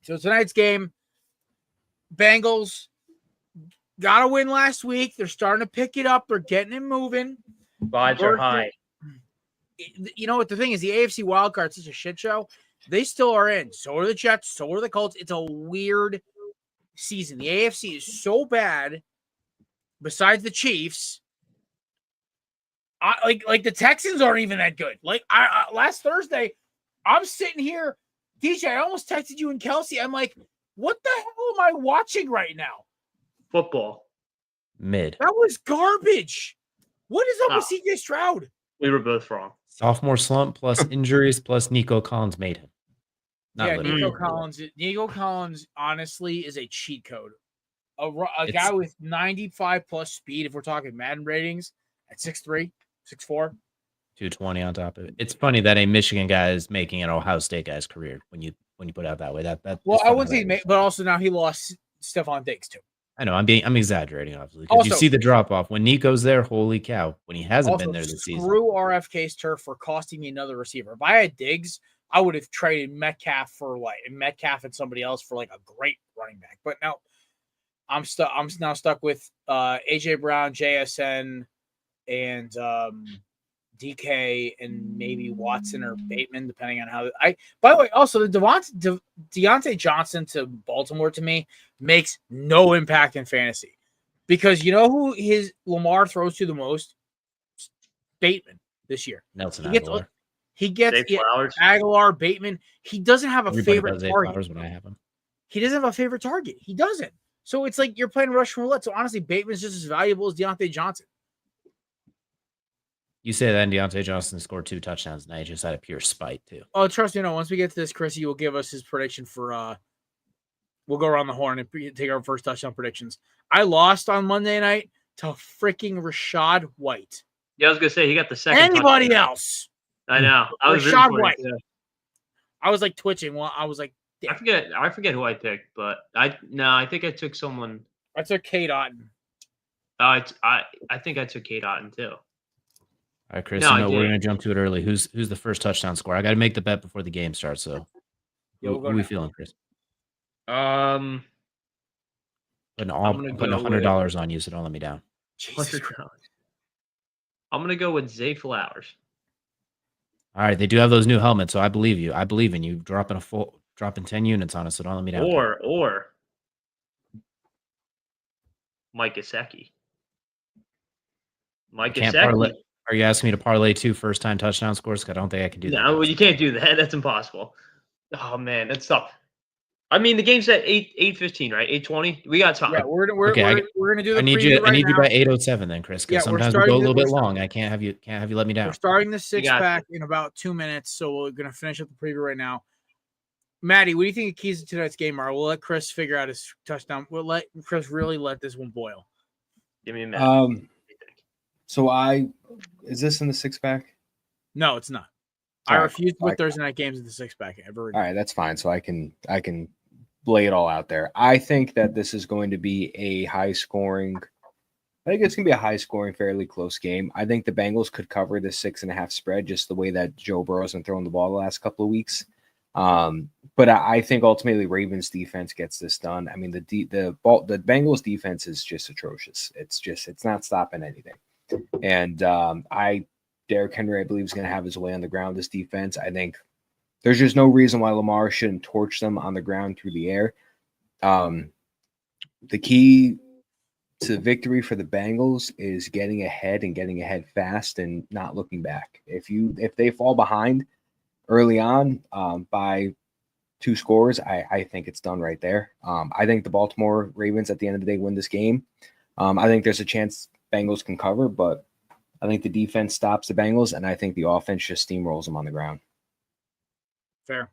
So tonight's game, Bengals got to win last week. They're starting to pick it up. They're getting it moving. Vibes are high. You know what the thing is? The AFC wildcard is such a shit show. They still are in. So are the Jets. So are the Colts. It's a weird season. The AFC is so bad. Besides the Chiefs, like the Texans aren't even that good. Like last Thursday, I'm sitting here, DJ. I almost texted you and Kelsey. I'm like, what the hell am I watching right now? Football. Mid. That was garbage. What is up with CJ Stroud? We were both wrong. Sophomore slump plus injuries plus Nico Collins made him. Nico Collins honestly is a cheat code. A guy with 95 plus speed, if we're talking Madden ratings, at 6'3", 6'4". 220 on top of it. It's funny that a Michigan guy is making an Ohio State guy's career when you put it out that way. That Well, I wouldn't say, but also now he lost Stephon Diggs too. I know I'm exaggerating obviously because you see the drop off when Nico's there. Holy cow! When he hasn't been there this season. Screw RFK's turf for costing me another receiver. If I had Diggs, I would have traded Metcalf and somebody else for like a great running back. But now I'm now stuck with AJ Brown, JSN, and DK, and maybe Watson or Bateman, depending on how by the way, also the Deontay Johnson to Baltimore to me makes no impact in fantasy because you know who his Lamar throws to the most? Bateman this year. Nelson Aguilar. He gets Aguilar, Bateman. He doesn't have a favorite target. When I have him. He doesn't have a favorite target. He doesn't. So it's like you're playing Russian roulette. So honestly, Bateman's just as valuable as Deontay Johnson. You say that Deontay Johnson scored 2 touchdowns tonight just out of pure spite, too. Oh, trust me, once we get to this, Chrissy will give us his prediction for we'll go around the horn and take our first touchdown predictions. I lost on Monday night to freaking Rashad White. Yeah, I was gonna say he got the second. Anybody else? I know. I was Rashad White. I was like twitching. Well, I was like, damn. I forget who I picked, but I think I took someone. I took Kate Otten. I think I took Kate Otten too. All right, Chris. We're gonna jump to it early. Who's the first touchdown score? I got to make the bet before the game starts. So, who are we feeling, Chris? Putting $100 on you, so don't let me down. $100. I'm gonna go with Zay Flowers. All right, they do have those new helmets, so I believe you. I believe in you. Dropping 10 units on us, so don't let me down. Or Mike Gesicki. Are you asking me to parlay 2 first-time touchdown scores? I don't think I can do that. No, you can't do that. That's impossible. Oh man, that's tough. I mean, the game's at 8:15, right? 8:20. We got time. Yeah, we're gonna do the. I need you by 8:07 then, Chris. Because sometimes we go a little bit long. I can't have you let me down. We're starting the 6-pack in about 2 minutes, so we're gonna finish up the preview right now. Maddie, what do you think the keys to tonight's game are? We'll let Chris figure out his touchdown. We'll let Chris really let this one boil. Give me a minute. Is this in the 6-pack? No, it's not. I refuse to put Thursday night games in the 6-pack ever again. All right, that's fine. So I can lay it all out there. I think that this is going to be a high-scoring. I think it's going to be a high-scoring, fairly close game. I think the Bengals could cover the 6.5 spread, just the way that Joe Burrow's been throwing the ball the last couple of weeks. But I think ultimately Ravens defense gets this done. I mean, the Bengals defense is just atrocious. It's not stopping anything. And Derrick Henry, I believe, is going to have his way on the ground. This defense, I think there's just no reason why Lamar shouldn't torch them on the ground through the air. The key to victory for the Bengals is getting ahead fast and not looking back. If they fall behind early on by 2 scores, I think it's done right there. I think the Baltimore Ravens at the end of the day win this game. I think there's a chance Bengals can cover, but I think the defense stops the Bengals, and I think the offense just steamrolls them on the ground. Fair.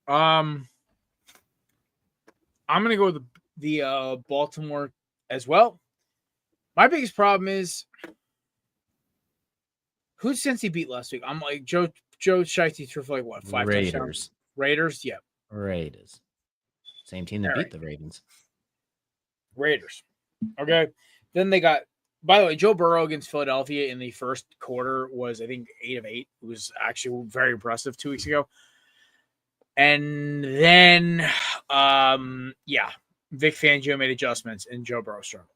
I'm going to go with the Baltimore as well. My biggest problem is who did Cincy beat last week? I'm like Joe Shiesty threw for like what 5 touchdowns? Raiders, yeah. Raiders. Same team that beat the Ravens. Raiders. Okay. Then they got. By the way, Joe Burrow against Philadelphia in the first quarter was, I think, 8 of 8. It was actually very impressive 2 weeks ago. And then, Vic Fangio made adjustments and Joe Burrow struggled.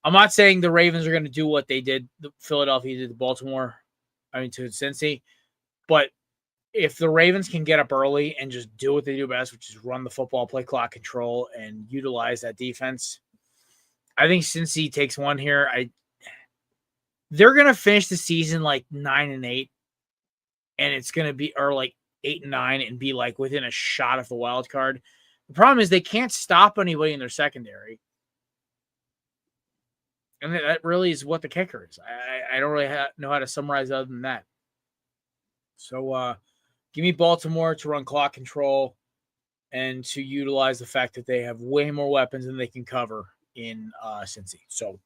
I'm not saying the Ravens are going to do what they did, Philadelphia did to Baltimore, to Cincy. But if the Ravens can get up early and just do what they do best, which is run the football, play clock control, and utilize that defense, I think Cincy takes one here. They're going to finish the season like 9-8, and it's going to be, or like 8-9 and be like within a shot of the wild card. The problem is they can't stop anybody in their secondary. And that really is what the kicker is. I don't really know how to summarize other than that. So give me Baltimore to run clock control and to utilize the fact that they have way more weapons than they can cover in Cincy. So,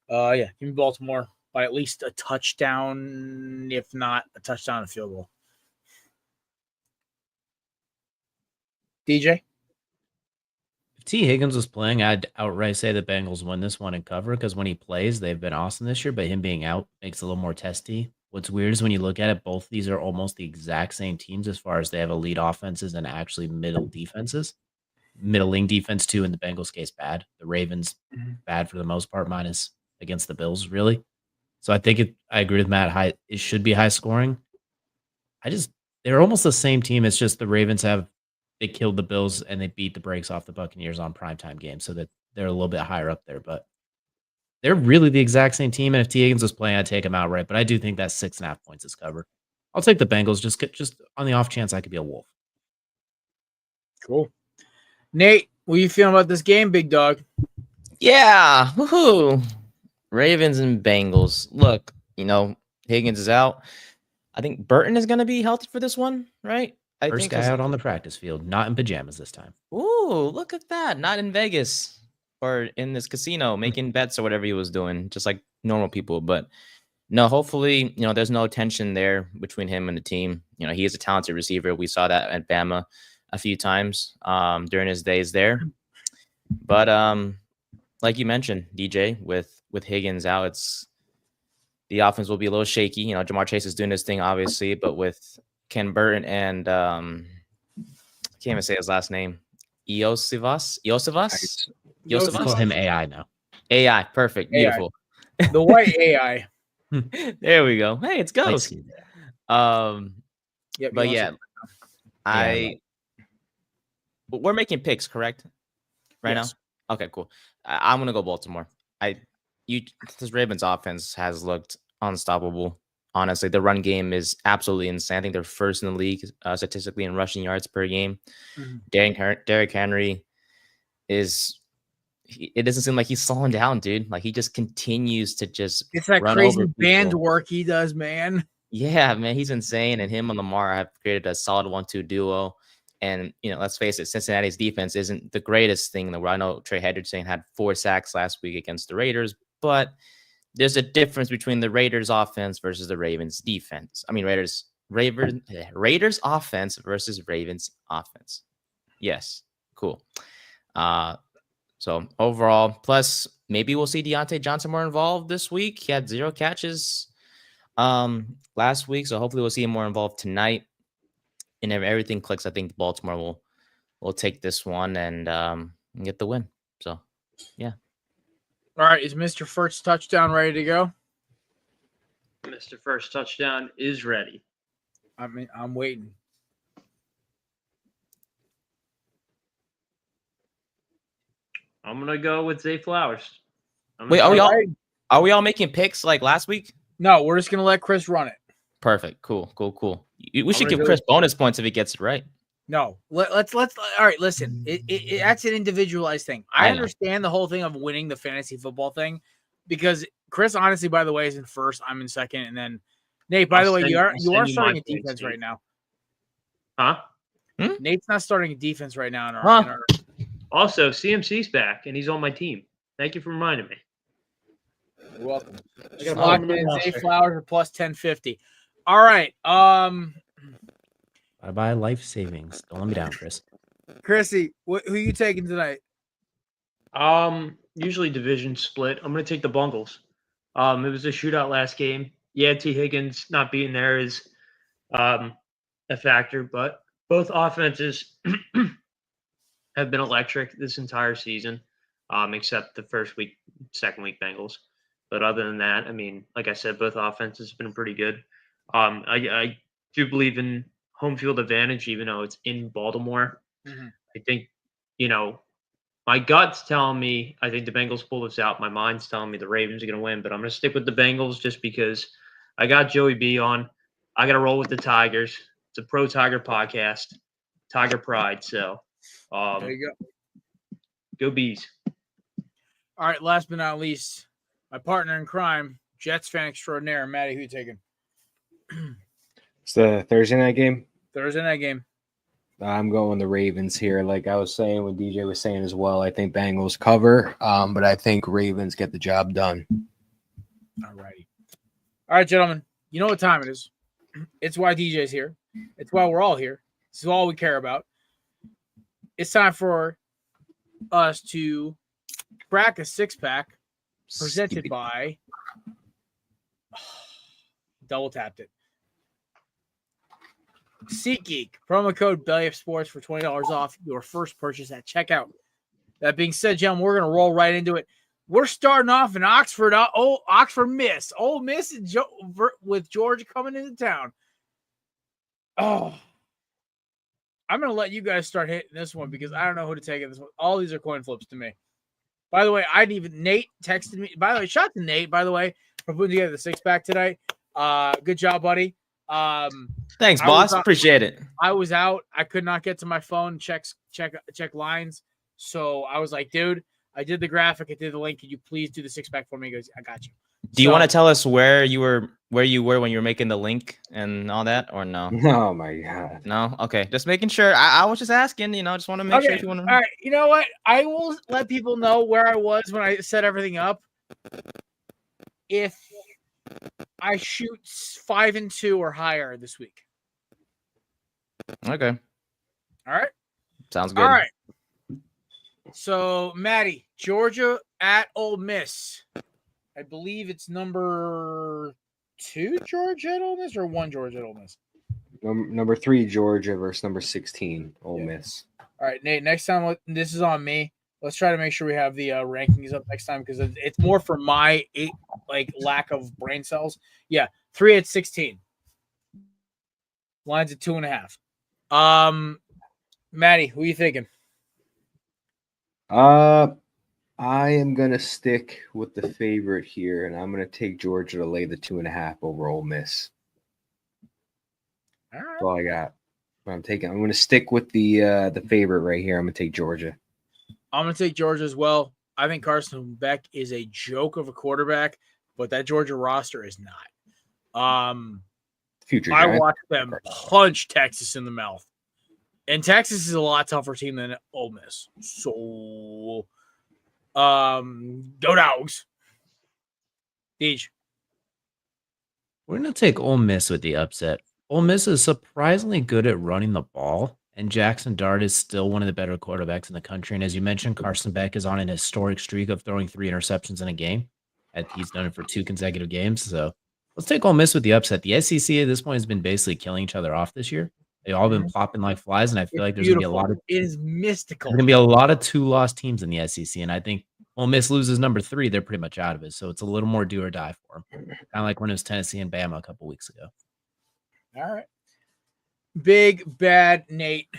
yeah, give me Baltimore by at least a touchdown, if not a touchdown and a field goal. DJ? If T. Higgins was playing, I'd outright say the Bengals win this one and cover because when he plays, they've been awesome this year, but him being out makes it a little more testy. What's weird is when you look at it, both these are almost the exact same teams as far as they have elite offenses and actually middle defenses. Middling defense, too, in the Bengals case, bad. The Ravens, bad for the most part, minus against the Bills, really. So I think I agree with Matt. It should be high scoring. They're almost the same team. It's just the Ravens they killed the Bills and they beat the brakes off the Buccaneers on primetime games, so that they're a little bit higher up there. But they're really the exact same team. And if T. Higgins was playing, I'd take him outright. But I do think that 6.5 points is covered. I'll take the Bengals just on the off chance I could be a wolf. Cool. Nate, what are you feeling about this game, big dog? Yeah. Woohoo. Ravens and Bengals. Look, Higgins is out. I think Burton is going to be healthy for this one, right? First guy out on the practice field, not in pajamas this time. Ooh, look at that. Not in Vegas or in this casino making bets or whatever he was doing, just like normal people. But no, hopefully, there's no tension there between him and the team. He is a talented receiver. We saw that at Bama a few times during his days there. But like you mentioned, DJ, with Higgins out, the offense will be a little shaky. Jamar Chase is doing his thing, obviously, but with Ken Burton and I can't even say his last name. Iosivas? Let's call him AI now. AI, perfect, beautiful. AI. The white AI. There we go. Hey, it's Ghost. Yep, but yeah, we're making picks, correct? Right now? Okay, cool. I'm gonna go Baltimore. This Ravens offense has looked unstoppable. Honestly, the run game is absolutely insane. I think they're first in the league statistically in rushing yards per game. Derrick Henry it doesn't seem like he's slowing down, dude. Like he just continues to just it's that run crazy over band work he does, man. Yeah, man, he's insane. And him and Lamar have created a solid 1-2 duo. And let's face it, Cincinnati's defense isn't the greatest thing in the world. I know Trey Hendrickson had 4 sacks last week against the Raiders, but there's a difference between the Raiders offense versus the Ravens defense. I mean, Raiders offense versus Ravens offense. Yes. Cool. So overall, plus maybe we'll see Deontay Johnson more involved this week. He had 0 catches last week. So hopefully we'll see him more involved tonight. And if everything clicks, I think Baltimore will take this one and get the win. So yeah. All right, is Mr. First Touchdown ready to go? Mr. First Touchdown is ready. I'm waiting. I'm gonna go with Zay Flowers. Wait, are we all making picks like last week? No, we're just gonna let Chris run it. Perfect. Cool. We should give Chris bonus points if he gets it right. No, let's. All right, listen. That's an individualized thing. I understand the whole thing of winning the fantasy football thing, because Chris, honestly, by the way, is in first. I'm in second, and then Nate. By the way, you are starting a defense right now. Huh? Nate's not starting a defense right now in our. Also, CMC's back, and he's on my team. Thank you for reminding me. You're welcome. I got locked in Zay Flowers or plus 1050. All right. Bye-bye life savings. Don't let me down, Chris. Chrissy, who are you taking tonight? Usually division split. I'm going to take the Bungles. It was a shootout last game. Yeah, T. Higgins not being there is a factor, but both offenses have been electric this entire season, except the first week, second week Bengals. But other than that, I mean, like I said, both offenses have been pretty good. I do believe in home field advantage, even though it's in Baltimore. Mm-hmm. I think, my gut's telling me I think the Bengals pull this out. My mind's telling me the Ravens are going to win, but I'm going to stick with the Bengals just because I got Joey B on. I got to roll with the Tigers. It's a pro Tiger podcast, Tiger Pride. So there you go. Go Bees. All right, last but not least, my partner in crime, Jets fan extraordinaire, Maddie. Who you taking? It's the Thursday night game. Thursday night game. I'm going the Ravens here. Like I was saying, what DJ was saying as well. I think Bengals cover, but I think Ravens get the job done. All righty. All right, gentlemen. You know what time it is. It's why DJ's here. It's why we're all here. This is all we care about. It's time for us to crack a six-pack presented by double tapped it. SeatGeek. Promo code BellyUpSports for $20 off your first purchase at checkout. That being said, gentlemen, we're going to roll right into it. We're starting off in Oxford. Oxford Miss. Ole Miss with Georgia coming into town. Oh, I'm going to let you guys start hitting this one because I don't know who to take in this one. All these are coin flips to me. By the way, Nate texted me. By the way, shout out to Nate, by the way, for putting together the six-pack today. Good job, buddy. Thanks, boss. Appreciate it. I was out. I could not get to my phone, check lines. So I was like, dude, I did the graphic. I did the link. Can you please do the six-pack for me? He goes, I got you. Do you want to tell us where you were when you were making the link and all that, or no? Oh my God. No? Okay. Just making sure. I was just asking, just want to make sure if you want to. All right. You know what? I will let people know where I was when I set everything up. If I shoot 5-2 or higher this week. Okay. All right. Sounds good. All right. So, Maddie, Georgia at Ole Miss. I believe it's number 2 Georgia at Ole Miss or 1 Georgia at Ole Miss? Number 3 Georgia versus number 16 Ole Miss. All right, Nate, next time, this is on me. Let's try to make sure we have the rankings up next time because it's more for my lack of brain cells. Yeah, 3 at 16. Lines at 2.5. Maddie, who are you thinking? I am gonna stick with the favorite here, and I'm gonna take Georgia to lay the 2.5 over Ole Miss. All right. That's all I got. I'm gonna stick with the favorite right here. I'm gonna take Georgia. I'm gonna take Georgia as well. I think Carson Beck is a joke of a quarterback, but that Georgia roster is not. Future. I watched them punch Texas in the mouth. And Texas is a lot tougher team than Ole Miss. So, go Dogs. Deej. We're going to take Ole Miss with the upset. Ole Miss is surprisingly good at running the ball, and Jackson Dart is still one of the better quarterbacks in the country. And as you mentioned, Carson Beck is on an historic streak of throwing 3 interceptions in a game. He's done it for 2 consecutive games. So let's take Ole Miss with the upset. The SEC at this point has been basically killing each other off this year. They've all been plopping like flies, and I feel like there's going to be a lot of – it is mystical. There's going to be a lot of 2-loss teams in the SEC, and I think Ole Miss loses number 3, they're pretty much out of it. So it's a little more do or die for them. Kind of like when it was Tennessee and Bama a couple weeks ago. All right. Big bad Nate.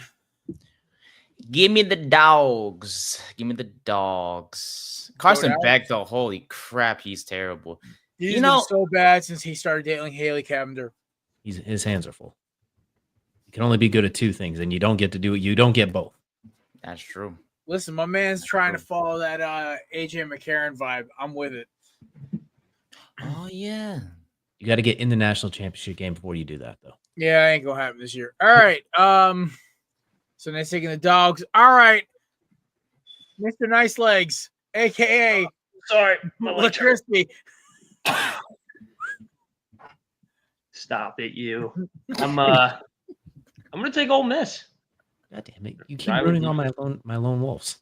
Give me the dogs. Give me the dogs. Carson Beck, though, holy crap, he's terrible. He's been so bad since he started dating Haley Cavender. His hands are full. You can only be good at 2 things, and you don't get to do it. You don't get both. That's true. Listen, my man's trying to follow that AJ McCarron vibe. I'm with it. Oh, yeah. You got to get in the national championship game before you do that, though. Yeah, ain't gonna happen this year. All right. So Nate's taking the dogs. All right. Mr. Nice Legs, aka Sorry, Crispy. Stop it, you. I'm gonna take Ole Miss. God damn it! You keep ruining all my lone wolves.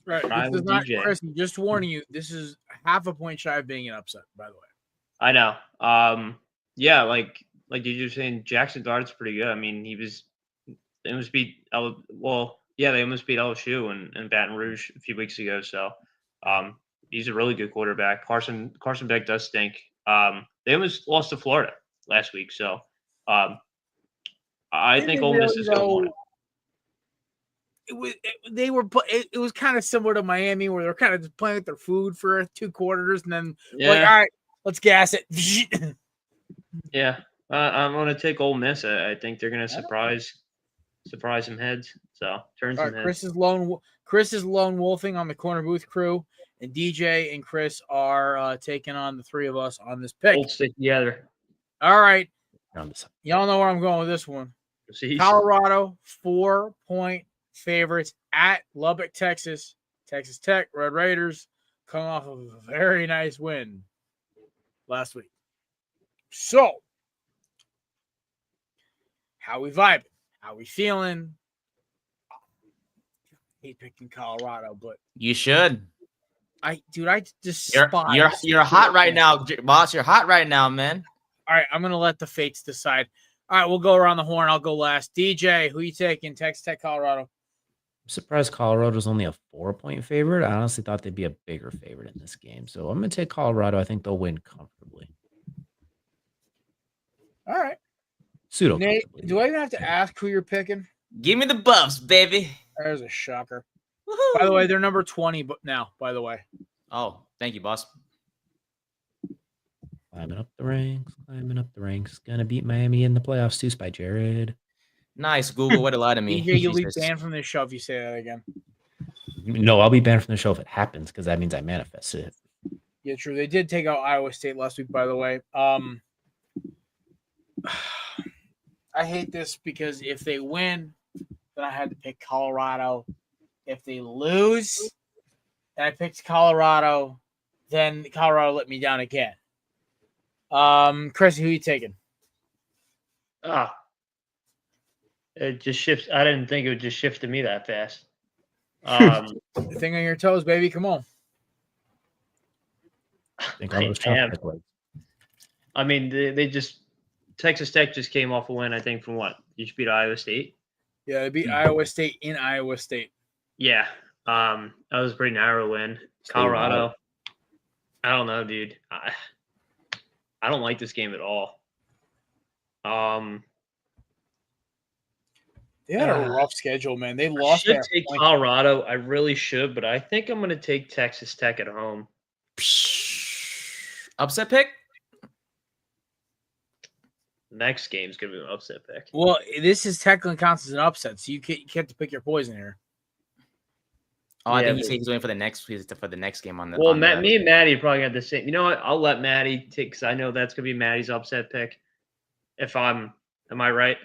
Right. This is not Crispy. Just warning you. This is half a point shy of being an upset. By the way. I know. Yeah, like you were saying, Jackson Dart's pretty good. I mean, they almost beat LSU and Baton Rouge a few weeks ago. So, he's a really good quarterback. Carson Beck does stink. They almost lost to Florida last week. So, I think Ole Miss is going to win. It was kind of similar to Miami where they're kind of just playing with their food for 2 quarters and then all right, let's gas it. Yeah, I'm going to take Ole Miss. I think they're going to surprise some heads. So turn some heads. Chris is lone wolfing on the corner booth crew, and DJ and Chris are taking on the 3 of us on this pick. We'll stick together. All right, y'all know where I'm going with this one. See, Colorado, 4-point favorites at Lubbock, Texas. Texas Tech, Red Raiders, coming off of a very nice win last week. So, how we vibing? How we feeling? I hate picking Colorado, but You should. I despise. You're hot right now, boss. You're hot right now, man. All right, I'm gonna let the fates decide. All right, we'll go around the horn. I'll go last. DJ, who you taking? Texas Tech, Colorado. I'm surprised Colorado's only a 4-point favorite. I honestly thought they'd be a bigger favorite in this game. So I'm going to take Colorado. I think they'll win comfortably. All right. Pseudo. Nate, do I even have to ask who you're picking? Give me the Buffs, baby. There's a shocker. Woo-hoo. By the way, they're number 20 now, by the way. Oh, thank you, boss. Climbing up the ranks. Gonna beat Miami in the playoffs too, by Jared. Nice, Google. Way to lie to me. DJ, you'll be Jesus. banned from this show if you say that again. No, I'll be banned from the show if it happens because that means I manifested it. Yeah, true. They did take out Iowa State last week, by the way. I hate this because if they win, then I had to pick Colorado. If they lose, and I picked Colorado, then Colorado let me down again. Chris, who are you taking? It just shifts. I didn't think it would just shift to me that fast. The thing on your toes, baby. Come on. I mean, they just Texas Tech just came off a win. I think from what you just beat Iowa State. Yeah, they beat Iowa State in Iowa State. Yeah, that was a pretty narrow win. Colorado. I don't know, dude. I don't like this game at all. They had a rough schedule, man. They lost. I should take Colorado. I really should, but I think I'm going to take Texas Tech at home. Upset pick? Next game's going to be an upset pick. Well, this is technically counts as an upset, so you have to pick your poison here. Oh, I think he's waiting for the next game on the. Well, me and Maddie are probably got the same. You know what? I'll let Maddie take because I know that's going to be Maddie's upset pick. Am I right?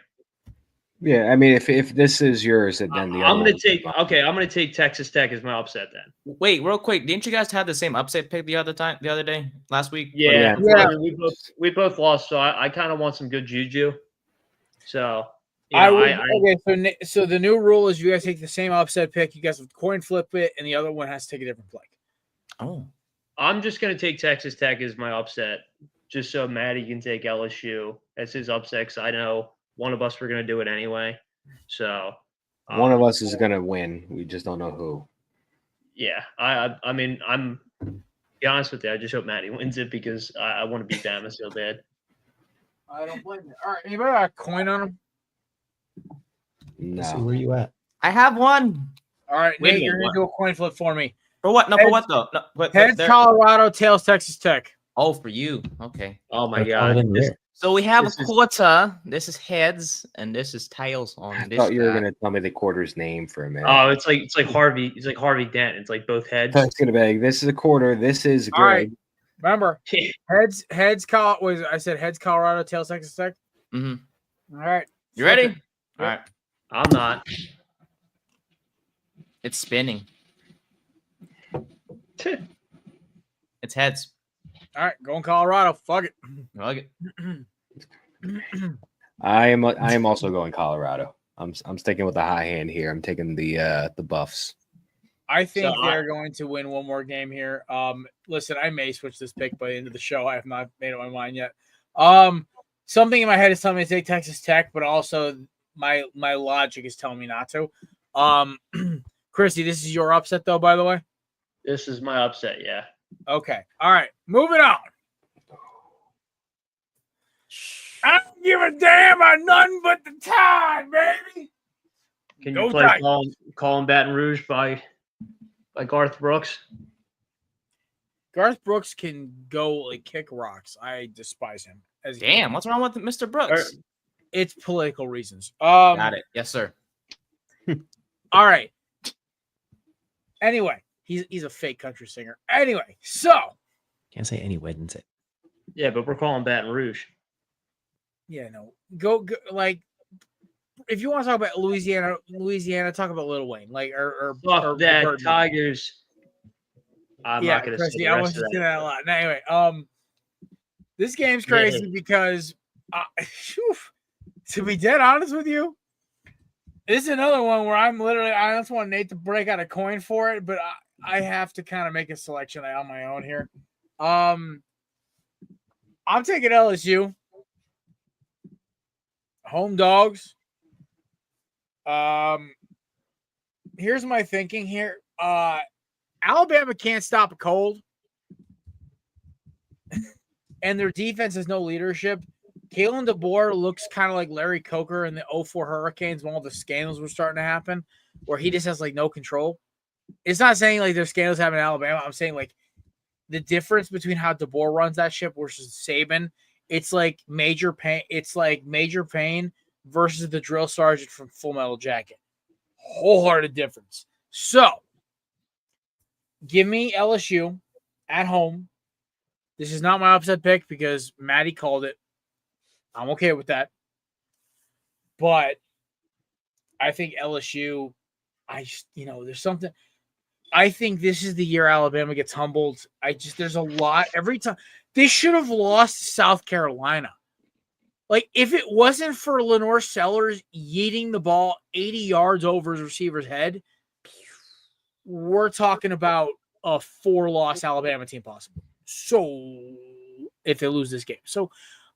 Yeah, I mean, if this is yours, then I'm going to take Texas Tech as my upset then. Wait, real quick, didn't you guys have the same upset pick the other day, last week? Yeah. I mean, we both lost, so I kind of want some good juju. So so the new rule is you guys take the same upset pick. You guys have coin flip it, and the other one has to take a different play. Oh, I'm just going to take Texas Tech as my upset, just so Maddie can take LSU as his upset. Because I know one of us were going to do it anyway. So one of us is going to win. We just don't know who. Yeah, I mean, I'm be honest with you. I just hope Maddie wins it because I want to beat Bama so bad. I don't blame you. All right, anybody got a coin on him? No. So where you at? I have one. All right, Nate, you're gonna do a coin flip for me. For what? No, for what though? No, heads Colorado, tails Texas Tech. Oh, for you. Okay. Oh my God. So we have a quarter. This is heads, and this is tails on I this. thought you were gonna tell me the quarter's name for a minute. Oh, it's like Harvey. It's like Harvey Dent. It's like both heads. That's gonna be. This is a quarter. This is Greg. All right. Remember, heads. I said heads Colorado, tails Texas Tech. Mm-hmm. All right. You ready? Yep. All right. I'm not. It's spinning. It's heads. All right, going Colorado. Fuck it. Fuck it. I am also going Colorado. I'm sticking with the high hand here. I'm taking the Buffs. I think they're going to win one more game here. Listen, I may switch this pick by the end of the show. I have not made up my mind yet. Something in my head is telling me to take Texas Tech, but also my logic is telling me not to. Christy, this is your upset though, by the way. This is my upset, yeah. Okay. All right. Moving on. I don't give a damn about nothing but the Tide, baby. Can you play Call Baton Rouge by Garth Brooks? Garth Brooks can go like kick rocks. I despise him. Damn, what's wrong with Mr. Brooks? It's political reasons. Got it. Yes, sir. All right. Anyway, he's a fake country singer. Anyway, so can't say anyway, didn't say. Yeah, but we're calling Baton Rouge. Yeah, no. Go like if you want to talk about Louisiana, talk about Lil Wayne, like Fuck that, Birdman. Tigers. I'm not going to say Christy, the I rest want of you to say that. that a lot. Now, anyway, this game's crazy because, to be dead honest with you, this is another one where I just want Nate to break out a coin for it, but I have to kind of make a selection on my own here. I'm taking LSU. Home dogs. Here's my thinking here. Alabama can't stop a cold. And their defense has no leadership. Kalen DeBoer looks kind of like Larry Coker in the 04 Hurricanes when all the scandals were starting to happen, where he just has like no control. It's not saying like there's scandals happening in Alabama. I'm saying like the difference between how DeBoer runs that ship versus Saban, it's like major pain. It's like major pain versus the drill sergeant from Full Metal Jacket. Wholehearted difference. So give me LSU at home. This is not my upset pick because Maddie called it. I'm okay with that. But I think LSU, there's something. I think this is the year Alabama gets humbled. There's a lot. Every time. They should have lost to South Carolina. Like, if it wasn't for Lenore Sellers yeeting the ball 80 yards over his receiver's head, we're talking about a 4-loss Alabama team possible. So, if they lose this game. So,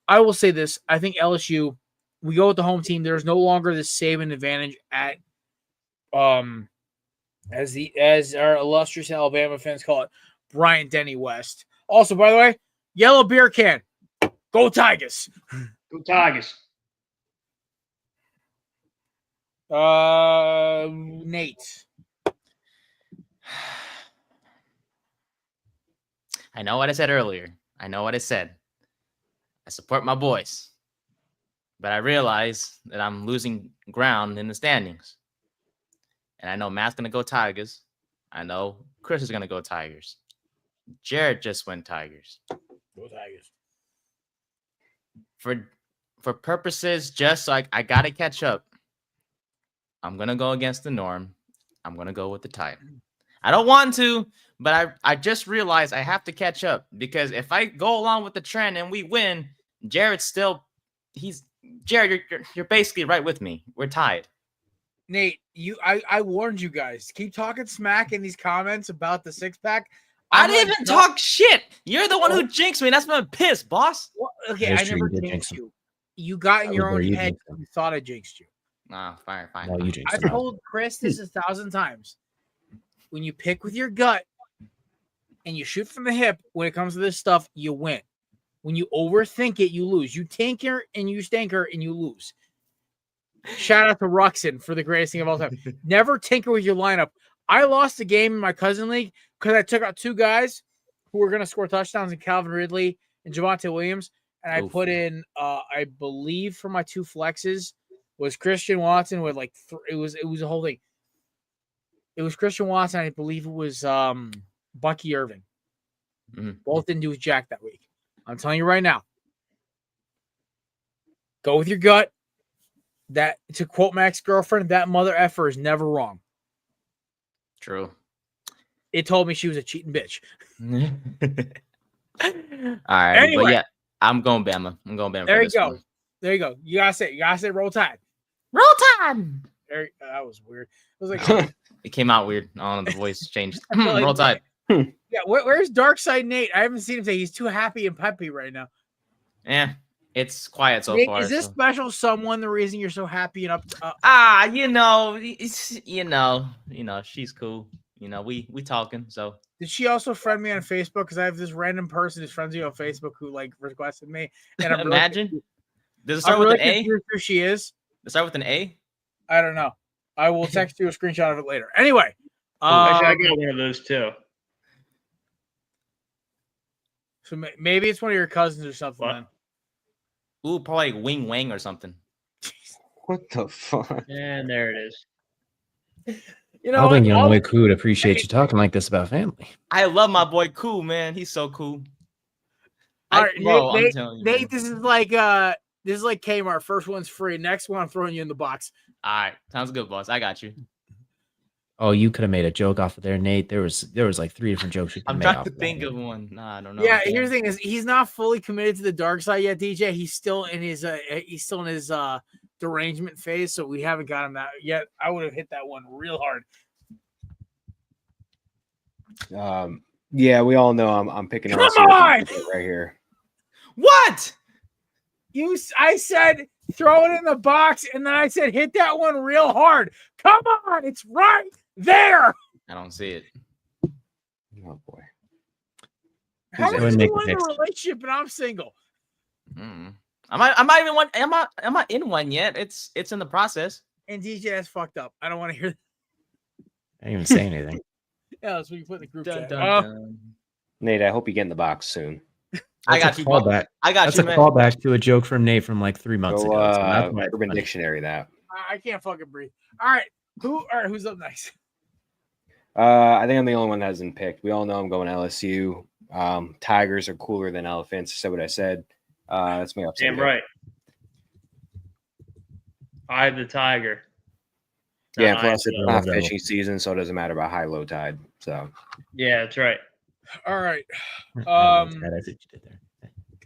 I will say this. I think LSU, we go with the home team. There's no longer this Saban advantage at as our illustrious Alabama fans call it, Bryant Denny West. Also, by the way, yellow beer can. Go Tigers. Go Tigers. Nate. I know what I said earlier. I know what I said. I support my boys. But I realize that I'm losing ground in the standings. And I know Matt's going to go Tigers. I know Chris is going to go Tigers. Jared just went Tigers. Go Tigers. For purposes, just so I got to catch up, I'm going to go against the norm. I'm going to go with the Tide. I don't want to, but I just realized I have to catch up because if I go along with the trend and we win, Jared, you're basically right with me. We're tied. Nate, I warned you guys. Keep talking smack in these comments about the 6-pack. I didn't even talk shit. You're the one who jinxed me. That's why I'm pissed, boss. Well, okay, I never jinxed you. You got in your own head. You thought I jinxed you. Nah, fine. No, you jinxed I told Chris this 1,000 times. When you pick with your gut and you shoot from the hip, when it comes to this stuff, you win. When you overthink it, you lose. You tinker and you stinker and you lose. Shout out to Ruxin for the greatest thing of all time. Never tinker with your lineup. I lost a game in my cousin league because I took out 2 guys who were going to score touchdowns in Calvin Ridley and Javonte Williams. And I put in, I believe for my 2 flexes was Christian Watson with like, it was a whole thing. It was Christian Watson. I believe it was Bucky Irving. Mm-hmm. Both didn't do jack that week. I'm telling you right now. Go with your gut. That, to quote my ex-girlfriend, that mother effer is never wrong. True. It told me she was a cheating bitch. All right. Anyway. But yeah, I'm going Bama. There you go. There you go. You gotta say roll tide. Roll Tide. That was weird. It was like It came out weird. I don't know, the voice changed. like Roll Tide. Yeah, where's Dark Side Nate? I haven't seen him say he's too happy and peppy right now. Yeah, it's quiet so Nate, far. is this special someone the reason you're so happy and up? She's cool. We talking. So Did she also friend me on Facebook? Because I have this random person who's friends with you on Facebook who like requested me. And I'm imagine. Does it I'm start with really an A? confused who she is. Does it start with an A? I don't know. I will text you a screenshot of it later. Anyway, I got one of those too. So maybe it's one of your cousins or something. What? Then. Ooh, probably like Wing Wang or something. What the fuck? And there it is. You know, Alden Young Way Cool would appreciate you talking like this about family. I love my boy Cool, man. He's so cool. All right, I'm Nate, telling you. Nate, this is like This is like Kmart. First one's free. Next one, I'm throwing you in the box. All right, sounds good, boss. I got you. Oh, you could have made a joke off of there, Nate. There was like 3 different jokes you could I'm have made trying off to of think that. of one. Nah, I don't know. Yeah, here's the thing: is he's not fully committed to the dark side yet, DJ. He's still in his derangement phase, so we haven't got him that yet. I would have hit that one real hard. Yeah, we all know I'm picking Come LSU on! right here. What? I said throw it in the box, and then I said hit that one real hard. Come on, it's right there. I don't see it. Oh boy. How Who's much that? do you want in a relationship and I'm single? I'm not even one. I'm not in one yet. It's in the process. And DJ, that's fucked up. I don't want to hear that. I didn't even say anything. Yeah, that's what you put in the group Dun, chat. dun, dun. Nate, I hope you get in the box soon. I got That's a you, bro. callback. I got That's you, a man. callback to a joke from Nate from like 3 months Go ago. So that's why it's Urban funny. Dictionary that. I can't fucking breathe. All right, who's up next? I think I'm the only one that hasn't picked. We all know I'm going LSU. Tigers are cooler than elephants. Said what I said. That's my upset. Damn right. I have the Tiger. Yeah, No, plus it's I not love that fishing season, so it doesn't matter about high low tide. So Yeah, that's right. All right, I see what you did there.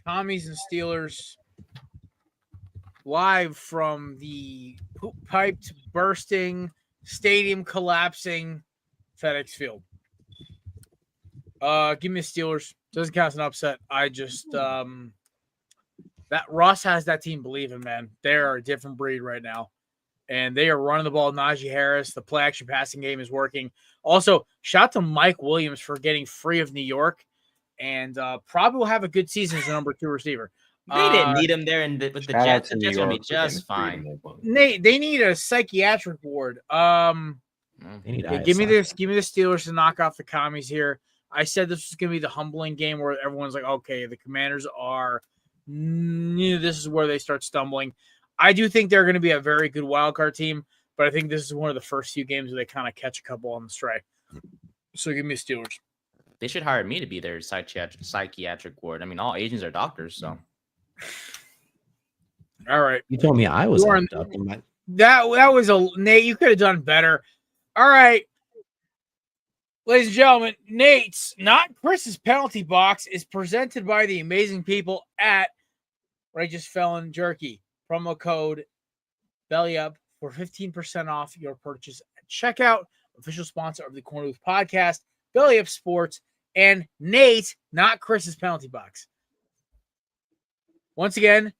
Commies and Steelers live from the poop piped bursting, stadium collapsing FedEx Field. Give me the Steelers. Doesn't count as an upset. I just that Russ has that team believing, man. They're a different breed right now. And they are running the ball. Najee Harris, the play action passing game is working. Also, shout out to Mike Williams for getting free of New York. And probably will have a good season as a number 2 receiver. They didn't need him there, and with the shout out Jets, to the New Jets will be York for getting just free fine. to make one. Nate, they need a psychiatric ward. They need Yeah, give me this. Give me the Steelers to knock off the commies here. I said this was going to be the humbling game where everyone's like, okay, the Commanders are. This is where they start stumbling. I do think they're going to be a very good wild card team, but I think this is one of the first few games where they kind of catch a couple on the stray. So give me the Steelers. They should hire me to be their psychiatric ward. I mean, all agents are doctors, so. All right. You told me I was Warren, amped up. That was a Nate. You could have done better. All right, ladies and gentlemen, Nate's, not Chris's penalty box is presented by the amazing people at Righteous Felon Jerky. Promo code BELLYUP for 15% off your purchase at checkout. Official sponsor of the Corner Booth Podcast, Belly Up Sports, and Nate, not Chris's penalty box. Once again,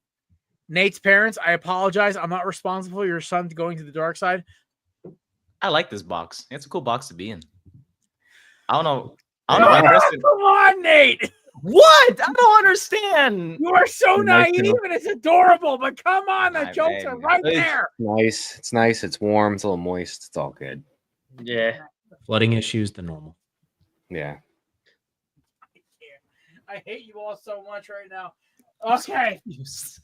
Nate's parents, I apologize. I'm not responsible for your son going to the dark side. I like this box. It's a cool box to be in. I don't know why Kristen. Come on, Nate. What? I don't understand. You are so Nice naive to know. and it's adorable, but come on, the Nah, jokes man. are right there. Nice. It's nice. It's warm. It's a little moist. It's all good. Yeah. Flooding issues, the normal. Yeah. I hate you all so much right now. Okay.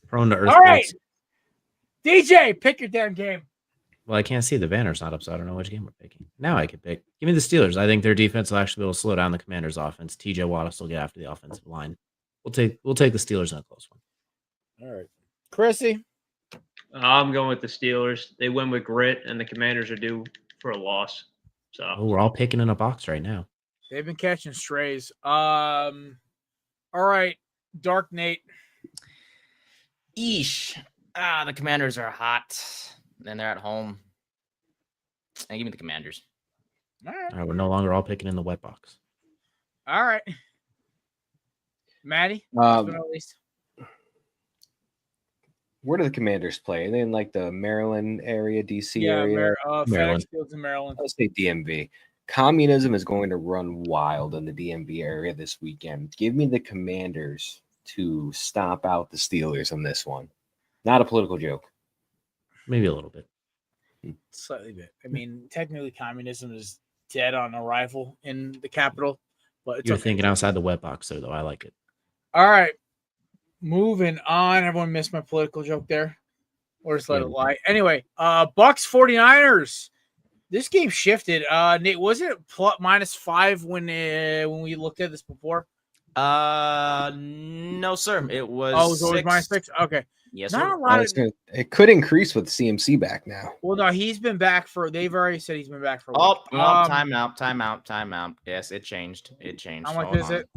Prone to earthquakes. All right. DJ, pick your damn game. Well, I can't see the banner's not up, so I don't know which game we're picking. Now I can pick. Give me the Steelers. I think their defense will actually be able to slow down the Commanders' offense. TJ Watt will still get after the offensive line. We'll take the Steelers in a close one. All right. Chrissy. I'm going with the Steelers. They win with grit, and the Commanders are due for a loss. So Oh, we're all picking in a box right now. They've been catching strays. All right. Dark Nate. Eesh. The Commanders are hot. And they're at home. And give me the Commanders. All right. All right, we're no longer all picking in the wet box. All right. Maddie. Last but not least. Where do the Commanders play? Are they in like the Maryland area, DC area? Maryland. FedEx Fields in Maryland. Let's say DMV. Communism is going to run wild in the DMV area this weekend. Give me the Commanders to stomp out the Steelers on this one. Not a political joke. Maybe a little bit. Slightly bit. I mean, technically, communism is dead on arrival in the capital, but it's You're okay. thinking outside the wet box, though. I like it. All right. Moving on. Everyone missed my political joke there. Or just let it lie. Anyway, Bucks 49ers. This game shifted. Nate, was it -5 when we looked at this before? No, sir. It was Oh, it was always -6. Okay. Yes, Not sir. a lot of. It could increase with CMC back now. Well, no, he's been back for. They've already said he's been back for a week. Timeout. Yes, it changed. It changed. How much Hold is on. it?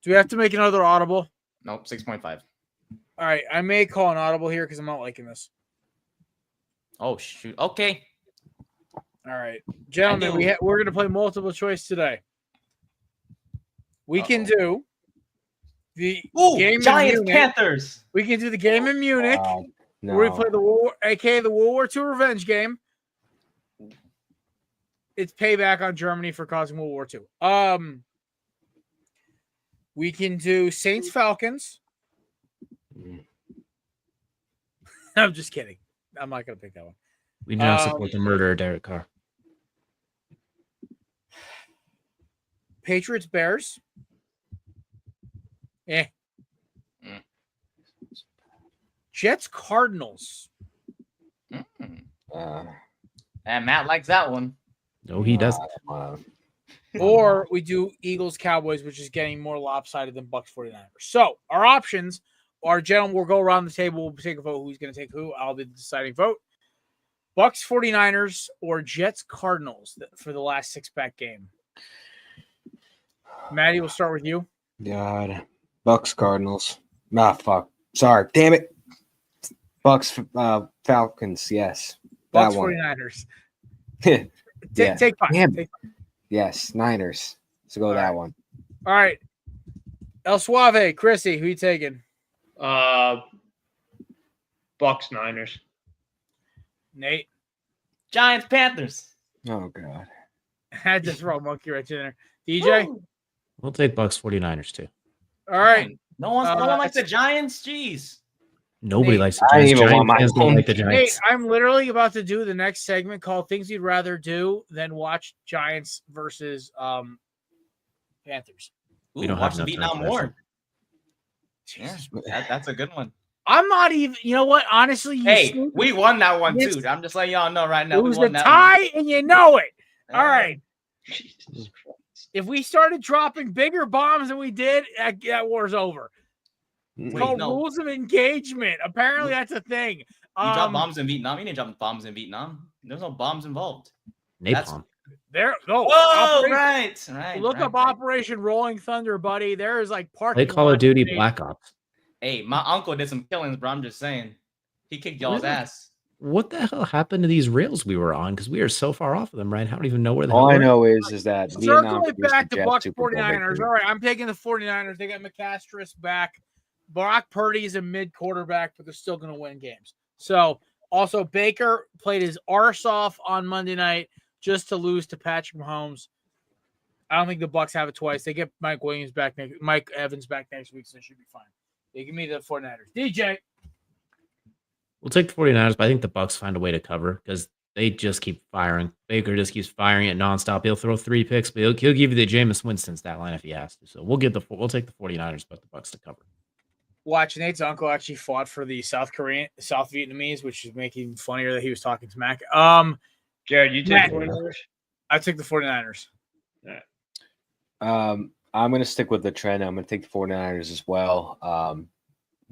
Do we have to make another audible? Nope, 6.5. All right, I may call an audible here because I'm not liking this. Oh shoot. Okay. All right, gentlemen, we're going to play multiple choice today. We can do the game Giants in Munich. Panthers. We can do the game in Munich. No. Where we play aka the World War II revenge game. It's payback on Germany for causing World War II. We can do Saints Falcons. I'm just kidding. I'm not going to pick that one. We do not support the murder of Derek Carr. Patriots Bears. Jets Cardinals. And Matt likes that one. No, he doesn't. Or we do Eagles Cowboys, which is getting more lopsided than Bucks 49ers. So our options are, gentlemen, we'll go around the table. We'll take a vote. Who's going to take who? I'll be the deciding vote. Bucks 49ers or Jets Cardinals for the last 6-pack game. Maddie, we'll start with you. God. Bucks Cardinals. Fuck. Sorry. Damn it. Bucks Falcons. Yes. Bucks that one. 49ers. Yeah. Take five. Damn. Take five. Yes. Niners. So go All that right. one. All right. El Suave, Chrissy, who you taking? Bucks Niners. Nate. Giants Panthers. Oh God. I had to throw a monkey right in there. DJ? Woo! We'll take Bucks 49ers too. All right. No one likes the Giants. Jeez. Nobody Nate. likes the I Giants. didn't even want Giants my fans don't own like the team. Nate, Giants. I'm literally about to do the next segment called Things You'd Rather Do Than Watch Giants versus Panthers. We don't watch have the enough beat time now for that more. Jesus. Yeah, that's a good one. I'm not even, you know what? Honestly, Hey, we won that one This- too. I'm just letting y'all know right now. it We was a won that tie, and you know it. one. All right. Jesus Christ. If we started dropping bigger bombs than we did, that war's over. It's Wait, called no. rules of engagement. Apparently, that's a thing. You dropped bombs in Vietnam. You didn't drop bombs in Vietnam. There's no bombs involved. Napalm. There, no. Whoa, Operation- right. Look up Operation Rolling Thunder, buddy. There is like parking. Play Call of lots Duty made- Black Ops. Hey, my uncle did some killings, bro. I'm just saying. He kicked y'all's Really? ass. What the hell happened to these rails we were on? Because we are so far off of them, right? I don't even know where the All hell I we're at. know is that Vietnam Circle it produced back the to Jets Bucks Super Bowl 49ers. victory. All right, I'm taking the 49ers. They got McCaster's back. Brock Purdy is a mid quarterback, but they're still going to win games. So, also, Baker played his arse off on Monday night just to lose to Patrick Mahomes. I don't think the Bucks have it twice. They get Mike Evans back next week, so it should be fine. They give me the 49ers. DJ. We'll take the 49ers, but I think the Bucks find a way to cover because they just keep firing. Baker just keeps firing it nonstop. He'll throw 3 picks, but he'll give you the Jameis Winston stat line if he has to. So we'll take the 49ers, but the Bucks to cover. Watch, Nate's uncle actually fought for the South Vietnamese, which is making funnier that he was talking to Mac. Jared, you Matt. take 49ers? I took the 49ers. I'm going to stick with the trend. I'm going to take the 49ers as well.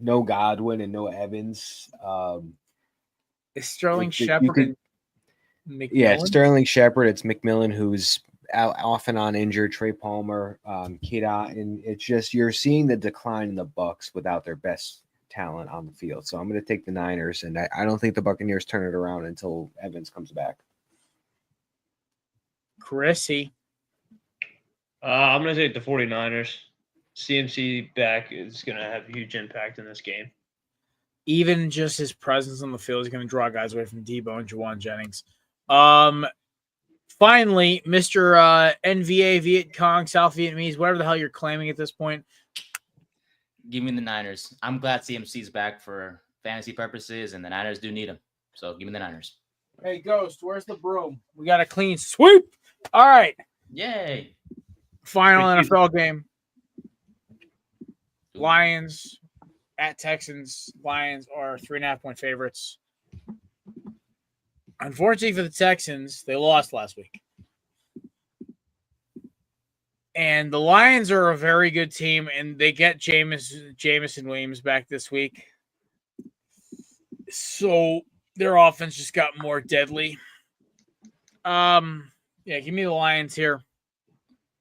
No Godwin and no Evans. Is Sterling You Shepard could- and McMillan? Yeah, Sterling Shepard. It's McMillan who's out, off and on injured. Trey Palmer, Kida, and it's just you're seeing the decline in the Bucks without their best talent on the field. So I'm going to take the Niners, and I don't think the Buccaneers turn it around until Evans comes back. Chrissy. I'm going to take the 49ers. CMC back is going to have a huge impact in this game. Even just his presence on the field is going to draw guys away from Debo and Juwan Jennings. Finally, Mr. NVA, Viet Cong, South Vietnamese, whatever the hell you're claiming at this point. Give me the Niners. I'm glad CMC's back for fantasy purposes, and the Niners do need him. So give me the Niners. Hey, Ghost, where's the broom? We got a clean sweep. All right. Yay. Final NFL game. Lions at Texans. Lions are 3.5-point favorites. Unfortunately for the Texans, they lost last week. And the Lions are a very good team, and they get Jameson Williams back this week. So their offense just got more deadly. Yeah, give me the Lions here.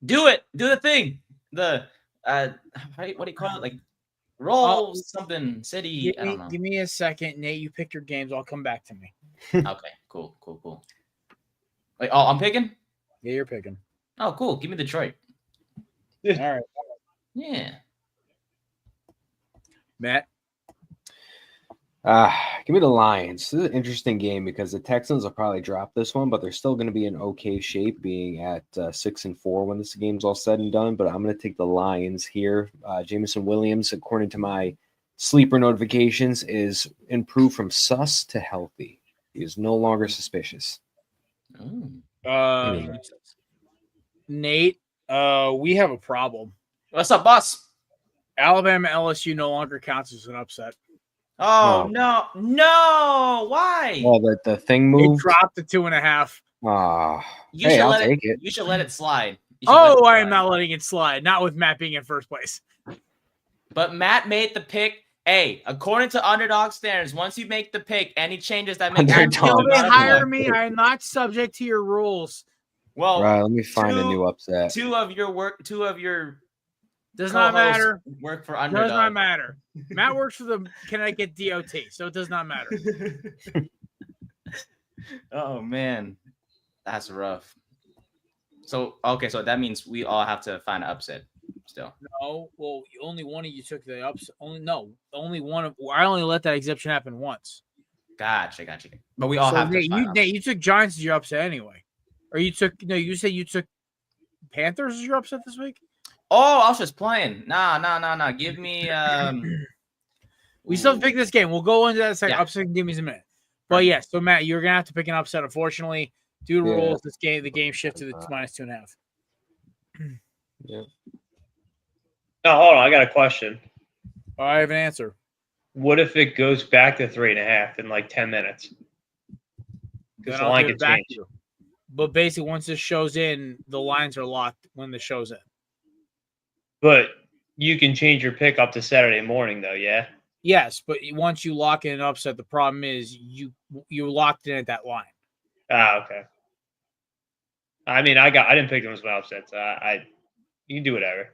Do it. Do the thing. The what do you call it? Like roll something city. I don't know. Give me a second, Nate. You pick your games. I'll come back to me. Okay, cool. Wait, oh, I'm picking? Yeah, you're picking. Oh, cool. Give me Detroit. All right. Yeah. Matt? Give me the Lions. This is an interesting game because the Texans will probably drop this one, but they're still going to be in okay shape, being at 6-4 when this game's all said and done. But I'm going to take the Lions here. Jameson Williams, according to my sleeper notifications, is improved from sus to healthy. He is no longer suspicious. Nate, we have a problem. What's up, boss? Alabama LSU no longer counts as an upset. Oh, no. Why? Well, the thing It moved. dropped to 2.5. You I'll let take it. You should let it slide. I am not letting it slide. Not with Matt being in first place. But Matt made the pick. Hey, according to underdog standards, once you make the pick, any changes that make Until they hire me, I'm not subject to your rules. Well, right, let me find a new upset. Two of your does not matter. Work for underdog. Does not matter. Matt works for the Connecticut DOT, so it does not matter. Oh man, that's rough. So that means we all have to find an upset still. No, well, only one of you took the upset. Only one of. I only let that exception happen once. Gotcha. But we all have to. Nate, you took Giants as your upset anyway, or you took You said you took Panthers as your upset this week. Oh, I was just playing. Nah. Give me. We still have to pick this game. We'll go into that second. Yeah. Upset. Give me a minute. But yes, so Matt, you're gonna have to pick an upset. Unfortunately, due to rules, the game shifted to -2.5. Yeah. Oh, hold on. I got a question. I have an answer. What if it goes back to 3.5 in like 10 minutes? Because the line can change. But basically, once this show's in, the lines are locked when the show's in. But you can change your pick up to Saturday morning, though, yeah? Yes, but once you lock in an upset, the problem is you locked in at that line. Okay. I mean, I didn't pick them as my upsets. You can do whatever.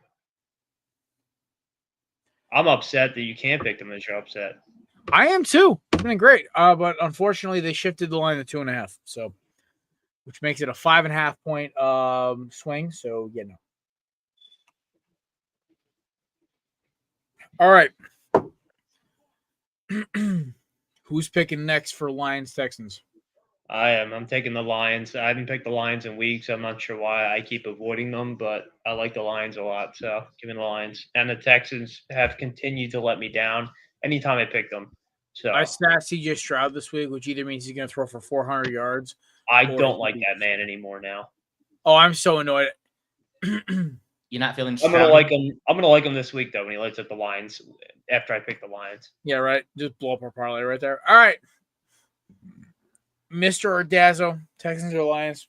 I'm upset that you can't pick them as your upset. I am too. It's been great. But unfortunately, they shifted the line to 2.5. So, which makes it a 5.5 point swing. So, no. All right. Who's picking next for Lions Texans? I am. I'm taking the Lions. I haven't picked the Lions in weeks. I'm not sure why I keep avoiding them, but I like the Lions a lot. So giving the Lions. And the Texans have continued to let me down anytime I pick them. So I sat CJ Stroud this week, which either means he's going to throw for 400 yards. I don't like that man anymore now. Oh, I'm so annoyed. You're not feeling I'm gonna like him. I'm gonna like him this week though when he lights up the Lions after I pick the Lions. Yeah, right. Just blow up our parlay right there. All right. Mr. Ordazzo, Texans or Lions?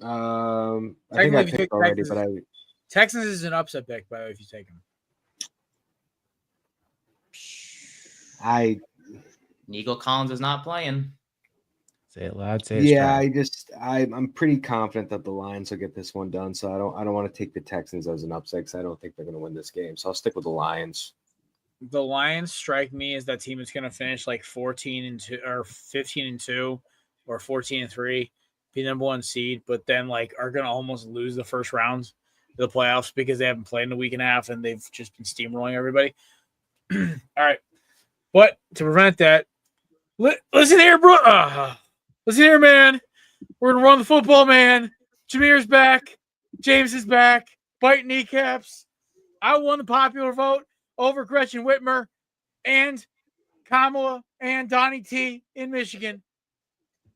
I think I picked already, but Texans is an upset pick, by the way, if you take him. Nico Collins is not playing. Say it loud. Say it strong. I'm pretty confident that the Lions will get this one done. So I don't want to take the Texans as an upset because I don't think they're going to win this game. So I'll stick with the Lions. The Lions strike me as that team is going to finish like 14-2 or 15-2 or 14-3, be number one seed, but then like are going to almost lose the first rounds of the playoffs because they haven't played in a week and a half and they've just been steamrolling everybody. All right, but to prevent that, listen here, bro. Listen here, man. We're going to run the football, man. Jameer's back. James is back. Bite kneecaps. I won the popular vote over Gretchen Whitmer and Kamala and Donnie T in Michigan.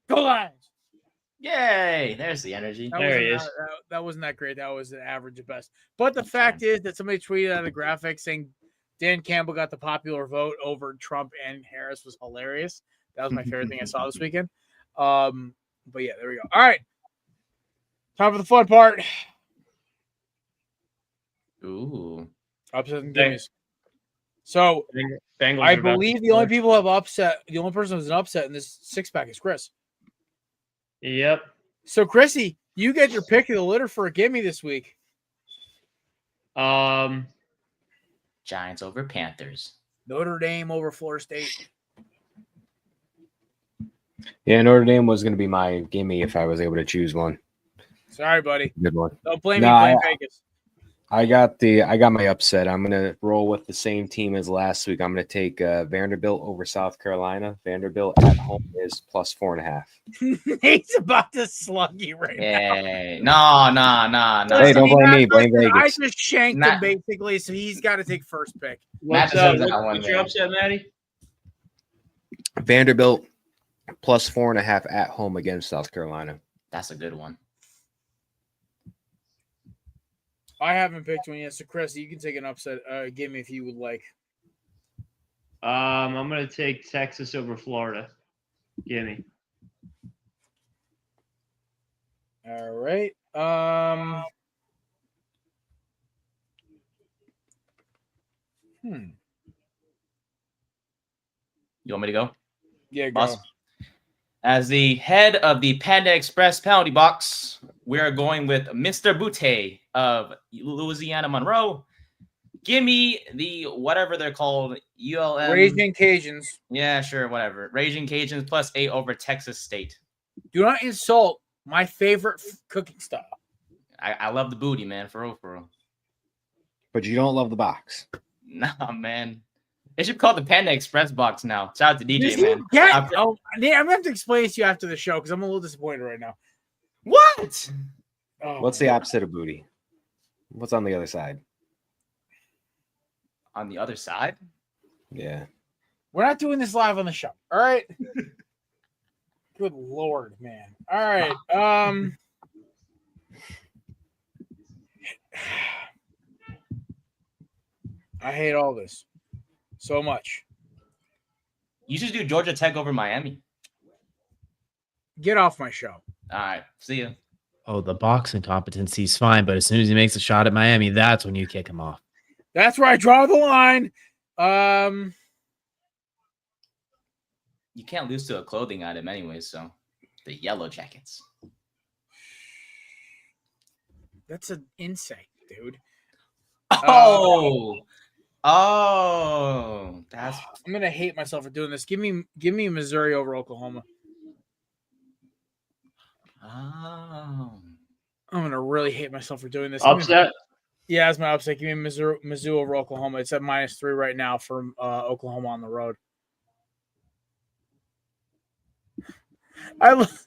Go Lions. Yay. There's the energy. There he is. That wasn't that great. That was an average at best. But the fact is that somebody tweeted out a graphic saying Dan Campbell got the popular vote over Trump and Harris was hilarious. That was my favorite thing I saw this weekend. But yeah, there we go. All right. Time for the fun part. Ooh. Upsets and gimmies. So Bengals. I are about to believe the score. only people who have upset. The only person who's an upset in this 6-pack is Chris. Yep. So, Chrissy, you get your pick of the litter for a gimme this week. Um. Giants over Panthers. Notre Dame over Florida State. Yeah, Notre Dame was going to be my gimme if I was able to choose one. Sorry, buddy. Good one. Don't blame No, me. Blame Vegas. I got my upset. I'm gonna roll with the same team as last week. I'm gonna take Vanderbilt over South Carolina. Vanderbilt at home is plus 4.5. He's about to slug you right Yeah. now. No. Hey, don't blame me. Blame I Vegas. just shanked Matt- him basically, so he's got to take first pick. Matt What's deserves that one, what's your man. upset, Matty? Vanderbilt plus 4.5 at home against South Carolina. That's a good one. I haven't picked one yet, so Chris, you can take an upset. Give me if you would like. I'm gonna take Texas over Florida. Gimme. All right. You want me to go? Yeah, go. Awesome. As the head of the Panda Express penalty box, we are going with Mr. Butte of Louisiana Monroe. Give me the whatever they're called, ULM. Raging Cajuns. Yeah, sure, whatever. Raging Cajuns plus 8 over Texas State. Do not insult my favorite cooking style. I love the booty, man, for real. But you don't love the box. Nah, man. They should call it the Panda Express box now. Shout out to DJ, Does man. he get- I'm gonna have to explain this to you after the show because I'm a little disappointed right now. What? Oh, What's the opposite of booty? What's on the other side? On the other side? Yeah. We're not doing this live on the show. All right. Good Lord, man. All right. I hate all this so much. You should do Georgia Tech over Miami. Get off my show. All right. See ya. Oh, the boxing competency is fine, but as soon as he makes a shot at Miami, that's when you kick him off. That's where I draw the line. You can't lose to a clothing item anyway, so the Yellow Jackets. That's an insect, dude. Oh, that's I'm gonna hate myself for doing this. Give me Missouri over Oklahoma. oh. I'm gonna really hate myself for doing this. Upset. Yeah, that's my upset. Give me Mizzou over Oklahoma. It's at -3 right now for Oklahoma on the road. I love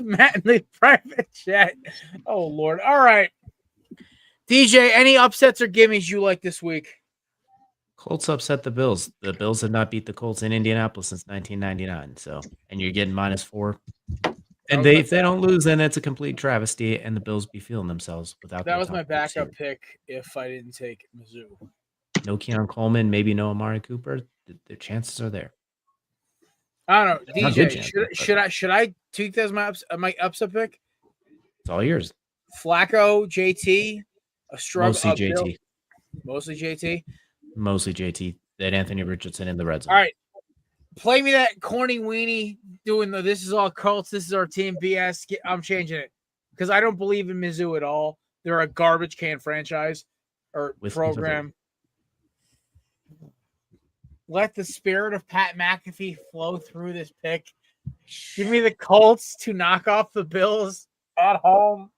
Matt in the private chat. Oh, Lord. All right. DJ, any upsets or gimmies you like this week? Colts upset the Bills. The Bills have not beat the Colts in Indianapolis since 1999. So, and you're getting -4. And if they don't lose, then it's a complete travesty, and the Bills be feeling themselves without. That was my backup pick if I didn't take Mizzou. No Keon Coleman, maybe no Amari Cooper. The chances are there. I don't know. Not DJ, good chances, should I tweak that as my upset pick? It's all yours. Flacco, JT, a struggle. Mostly JT. Mostly JT. Mostly JT. Then Anthony Richardson in the red zone. All right. Play me that corny weenie doing the "this is all Colts, this is our team" BS. I'm changing it because I don't believe in Mizzou at all. They're a garbage can franchise or program. Let the spirit of Pat McAfee flow through this pick. Give me the Colts to knock off the Bills at home.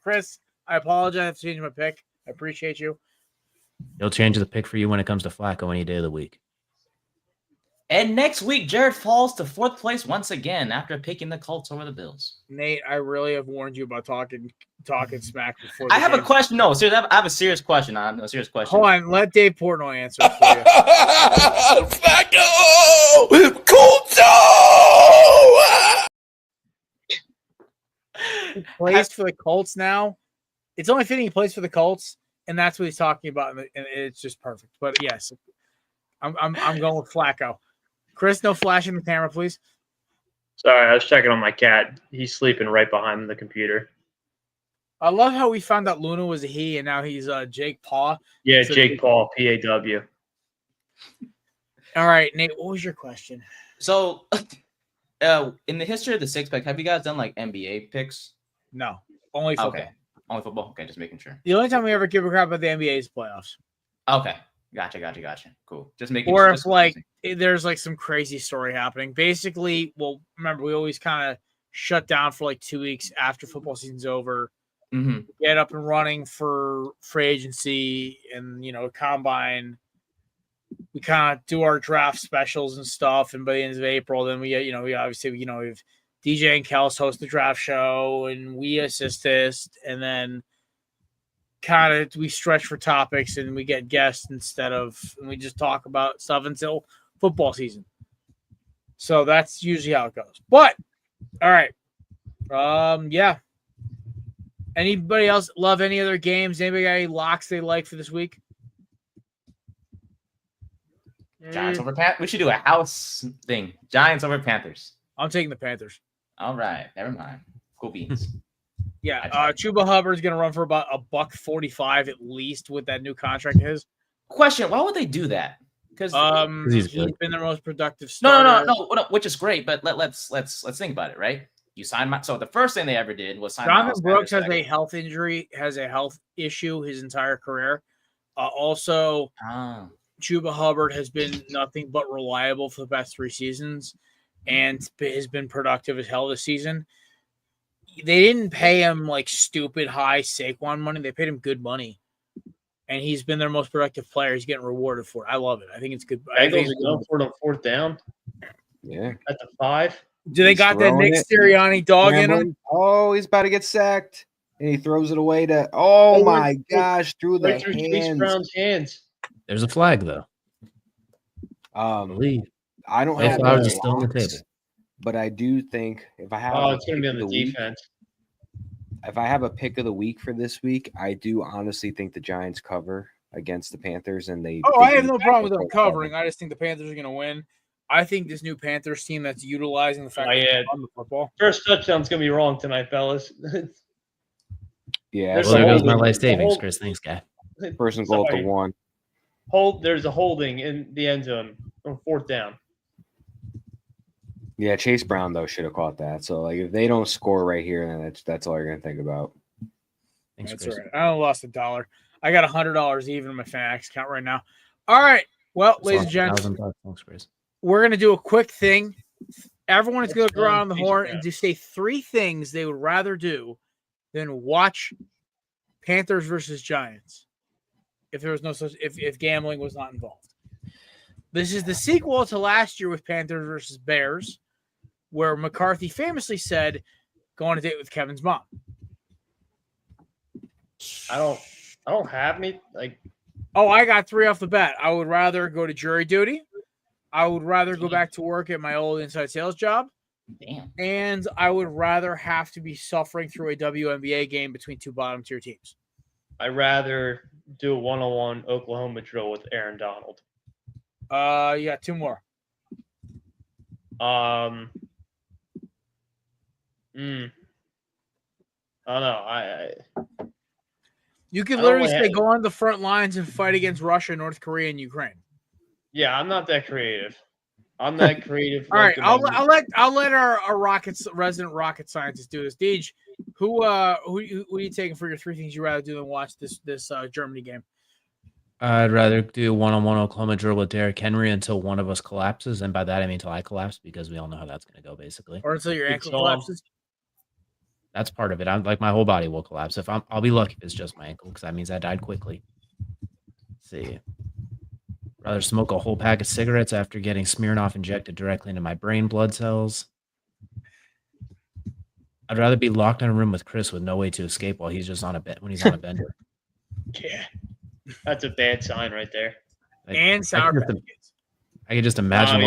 Chris, I apologize. I have to change my pick. I appreciate you. He'll change the pick for you when it comes to Flacco any day of the week. And next week, Jared falls to 4th place once again after picking the Colts over the Bills. Nate, I really have warned you about talking smack before. I have a question. No, seriously, I have a serious question. A serious question. Hold on, let Dave Portnoy answer it for you. Flacco! Colts! He plays for the Colts now. It's only fitting he plays for the Colts, and that's what he's talking about, and it's just perfect. But yes, I'm going with Flacco. Chris, no flashing the camera, please. Sorry, I was checking on my cat. He's sleeping right behind the computer. I love how we found out Luna was a he, and now he's Jake Paul. Yeah, So Jake Paul, PAW. All right, Nate, what was your question? So, in the history of the six pack, have you guys done like NBA picks? No, only football. Okay, only football. Okay, just making sure. The only time we ever give a crap about the NBA is playoffs. Okay, gotcha. Cool. Just making Or sure. if like there's like some crazy story happening. Basically, well, remember we always kind of shut down for like 2 weeks after football season's over. Mm-hmm. Get up and running for free agency and combine. We kind of do our draft specials and stuff, and by the end of April, then we obviously we have DJ and Kels host the draft show, and we assist, and then kind of we stretch for topics and we get guests and we just talk about stuff until football season. So that's usually how it goes. But all right, yeah. Anybody else love any other games? Anybody got any locks they like for this week? Giants over Panthers. We should do a house thing. Giants over Panthers. I'm taking the Panthers. All right, never mind. Cool beans. Yeah, Chuba Hubbard's going to run for about $145 at least with that new contract of his. Question: why would they do that? Because he's been their most productive starter. No, which is great. But let's think about it, right? You signed so the first thing they ever did was sign. Jonathan Brooks has a health injury, has a health issue his entire career. Also, Chuba Hubbard has been nothing but reliable for the past 3 seasons, and has been productive as hell this season. They didn't pay him like stupid high Saquon money. They paid him good money, and he's been their most productive player. He's getting rewarded for it. I love it. I think it's good. Bengals are going for it on 4th down. Yeah, at the 5. Do they got that Nick Sirianni dog in him? Oh, he's about to get sacked, and he throws it away to. Oh my gosh! Through the hands. Brown's hands. There's a flag though. I don't have flags still on the table, but I do think if I have. It's going to be on the defense. If I have a pick of the week for this week, I do honestly think the Giants cover against the Panthers, and they. I have no problem with them covering. I just think the Panthers are going to win. I think this new Panthers team that's utilizing the fact that they run the football. First touchdown's going to be wrong tonight, fellas. Yeah. Well, there goes my life savings, Chris. Thanks, guy. First and goal to 1. There's a holding in the end zone on 4th down. Yeah, Chase Brown though should have caught that. So like, if they don't score right here, then that's all you're gonna think about. Thanks, that's Chris. Right. I only lost $1. I got $100 even in my Fanatics account right now. All right. Well, ladies and gents, thanks, Chris. We're gonna do a quick thing. Everyone is going to go around the horn and just say 3 things they would rather do than watch Panthers versus Giants. If there was no such, if gambling was not involved. This is the sequel to last year with Panthers versus Bears, where McCarthy famously said, "Go on a date with Kevin's mom." I don't have any like. Oh, I got 3 off the bat. I would rather go to jury duty. I would rather go back to work at my old inside sales job. Damn. And I would rather have to be suffering through a WNBA game between 2 bottom tier teams. I'd rather do a 1-on-1 Oklahoma drill with Aaron Donald. You got 2 more. I don't know. You could literally say go on the front lines and fight against Russia, North Korea, and Ukraine. Yeah, I'm not that creative. I'm that creative. All right, I'll let our resident rocket scientist do this. Deej, who are you taking for your 3 things you'd rather do than watch this Germany game? I'd rather do 1-on-1 Oklahoma drill with Derrick Henry until one of us collapses, and by that I mean until I collapse, because we all know how that's going to go, basically. Or until your ankle collapses. That's part of it. I'm like, my whole body will collapse. I'll be lucky if it's just my ankle, because that means I died quickly. Let's see. Rather smoke a whole pack of cigarettes after getting Smirnoff injected directly into my brain blood cells. I'd rather be locked in a room with Chris with no way to escape while he's just on a bed when he's on a bender. Yeah, that's a bad sign right there. Like, and sour packets. I can just imagine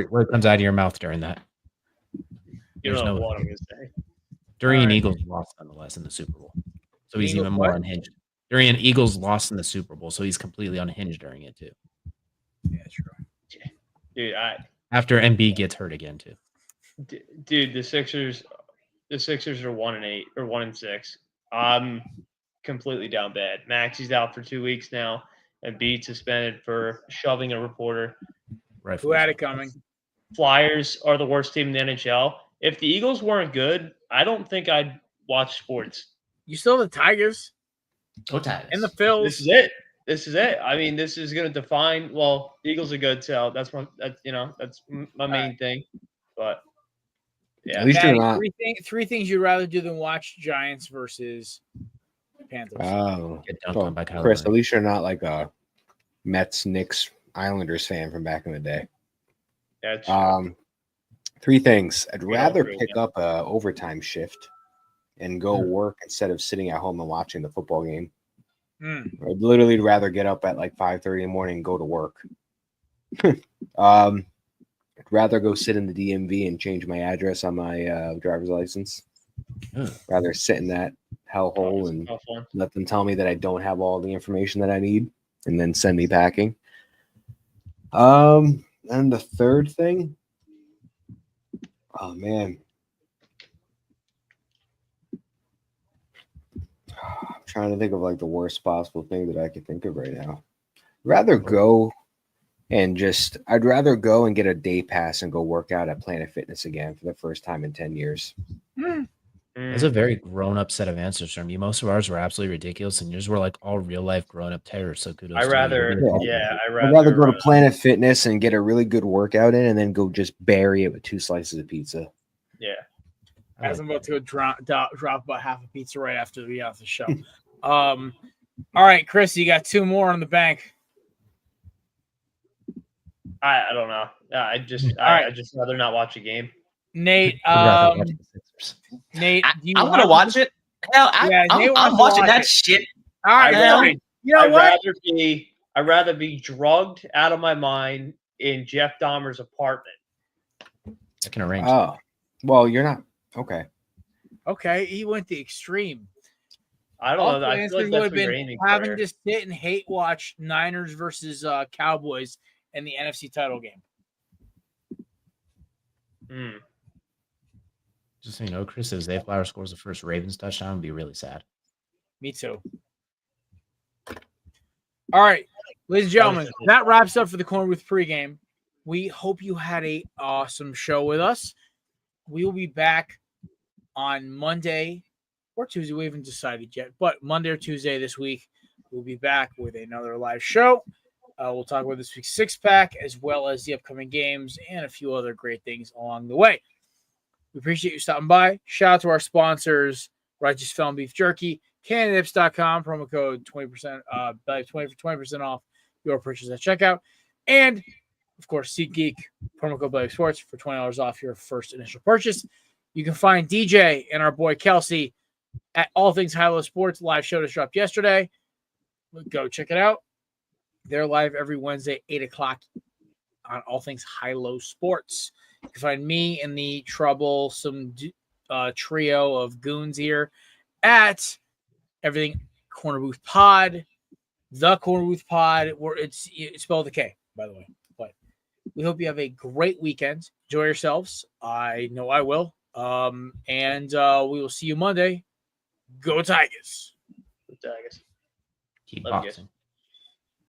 what comes out of your mouth during that. You don't know what I'm going to say. Durian Eagles lost nonetheless in the Super Bowl, so he's even more unhinged. Durian Eagles lost in the Super Bowl, so he's completely unhinged during it too. Yeah, true. Dude, after MB gets hurt again too. Dude, the Sixers are 1-8 or 1-6. I'm completely down bad. Maxi's out for 2 weeks now, and Beat suspended for shoving a reporter. Who had it coming? Flyers are the worst team in the NHL. If the Eagles weren't good, I don't think I'd watch sports. You still have the Tigers Go Tigers. and the Phils. This is it. This is it. I mean, this is going to define. Well, the Eagles are good, so that's my main thing. But yeah, At least Maddie, you're not. three things you'd rather do than watch Giants versus Panthers. Oh, Get dunked well, on by Kyler Chris, Murray. at least you're not like a Mets, Knicks, Islanders fan from back in the day. that's Three things. I'd don't rather really pick up a overtime shift and go work instead of sitting at home and watching the football game. I'd literally rather get up at like 5:30 in the morning and go to work. I'd rather go sit in the DMV and change my address on my driver's license. Rather sit in that hellhole and let them tell me that I don't have all the information that I need and then send me packing. And the third thing, oh man, I'm trying to think of like the worst possible thing that I could think of right now. I'd rather go and get a day pass and go work out at Planet Fitness again for the first time in 10 years. That's a very grown-up set of answers from you. Most of ours were absolutely ridiculous, and yours were like all real-life grown-up terrors. So kudos. I'd rather go to Planet Fitness and get a really good workout in, and then go just bury it with 2 slices of pizza. Yeah. As I'm about to go drop about half a pizza right after we get off the show. All right, Chris, you got 2 more on the bank. I don't know. I just rather not watch a game. Nate, Nate, do you I'm gonna watch it. Hell, I'm watching that shit. All right, you know what? I'd rather be drugged out of my mind in Jeff Dahmer's apartment. I can arrange. Oh, well, you're not okay. Okay, he went the extreme. I don't know. I feel like that's what you're aiming for. Having to sit and hate watch Niners versus Cowboys in the NFC title game. Just so you know, Chris, if Zay Flowers scores the first Ravens touchdown, would be really sad. Me too. All right, ladies and gentlemen, that wraps up for the Corner Booth pregame. We hope you had an awesome show with us. We will be back on Monday or Tuesday. We haven't decided yet, but Monday or Tuesday this week, we'll be back with another live show. We'll talk about this week's 6-pack as well as the upcoming games and a few other great things along the way. We appreciate you stopping by. Shout out to our sponsors, Righteous Felon Beef Jerky, Canadips.com, promo code 20%, 20% off your purchase at checkout. And, of course, SeatGeek, promo code Blake Sports for $20 off your first initial purchase. You can find DJ and our boy Kelsey at All Things High-Low Sports. Live show just dropped yesterday. Go check it out. They're live every Wednesday, 8 o'clock on All Things High-Low Sports. You can find me and the troublesome trio of goons here at Everything Corner Booth Pod, the Corner Booth Pod, where it's spelled with a K, by the way. But we hope you have a great weekend. Enjoy yourselves. I know I will. And we will see you Monday. Go Tigers. Go Tigers. Keep Love you boxing. guys.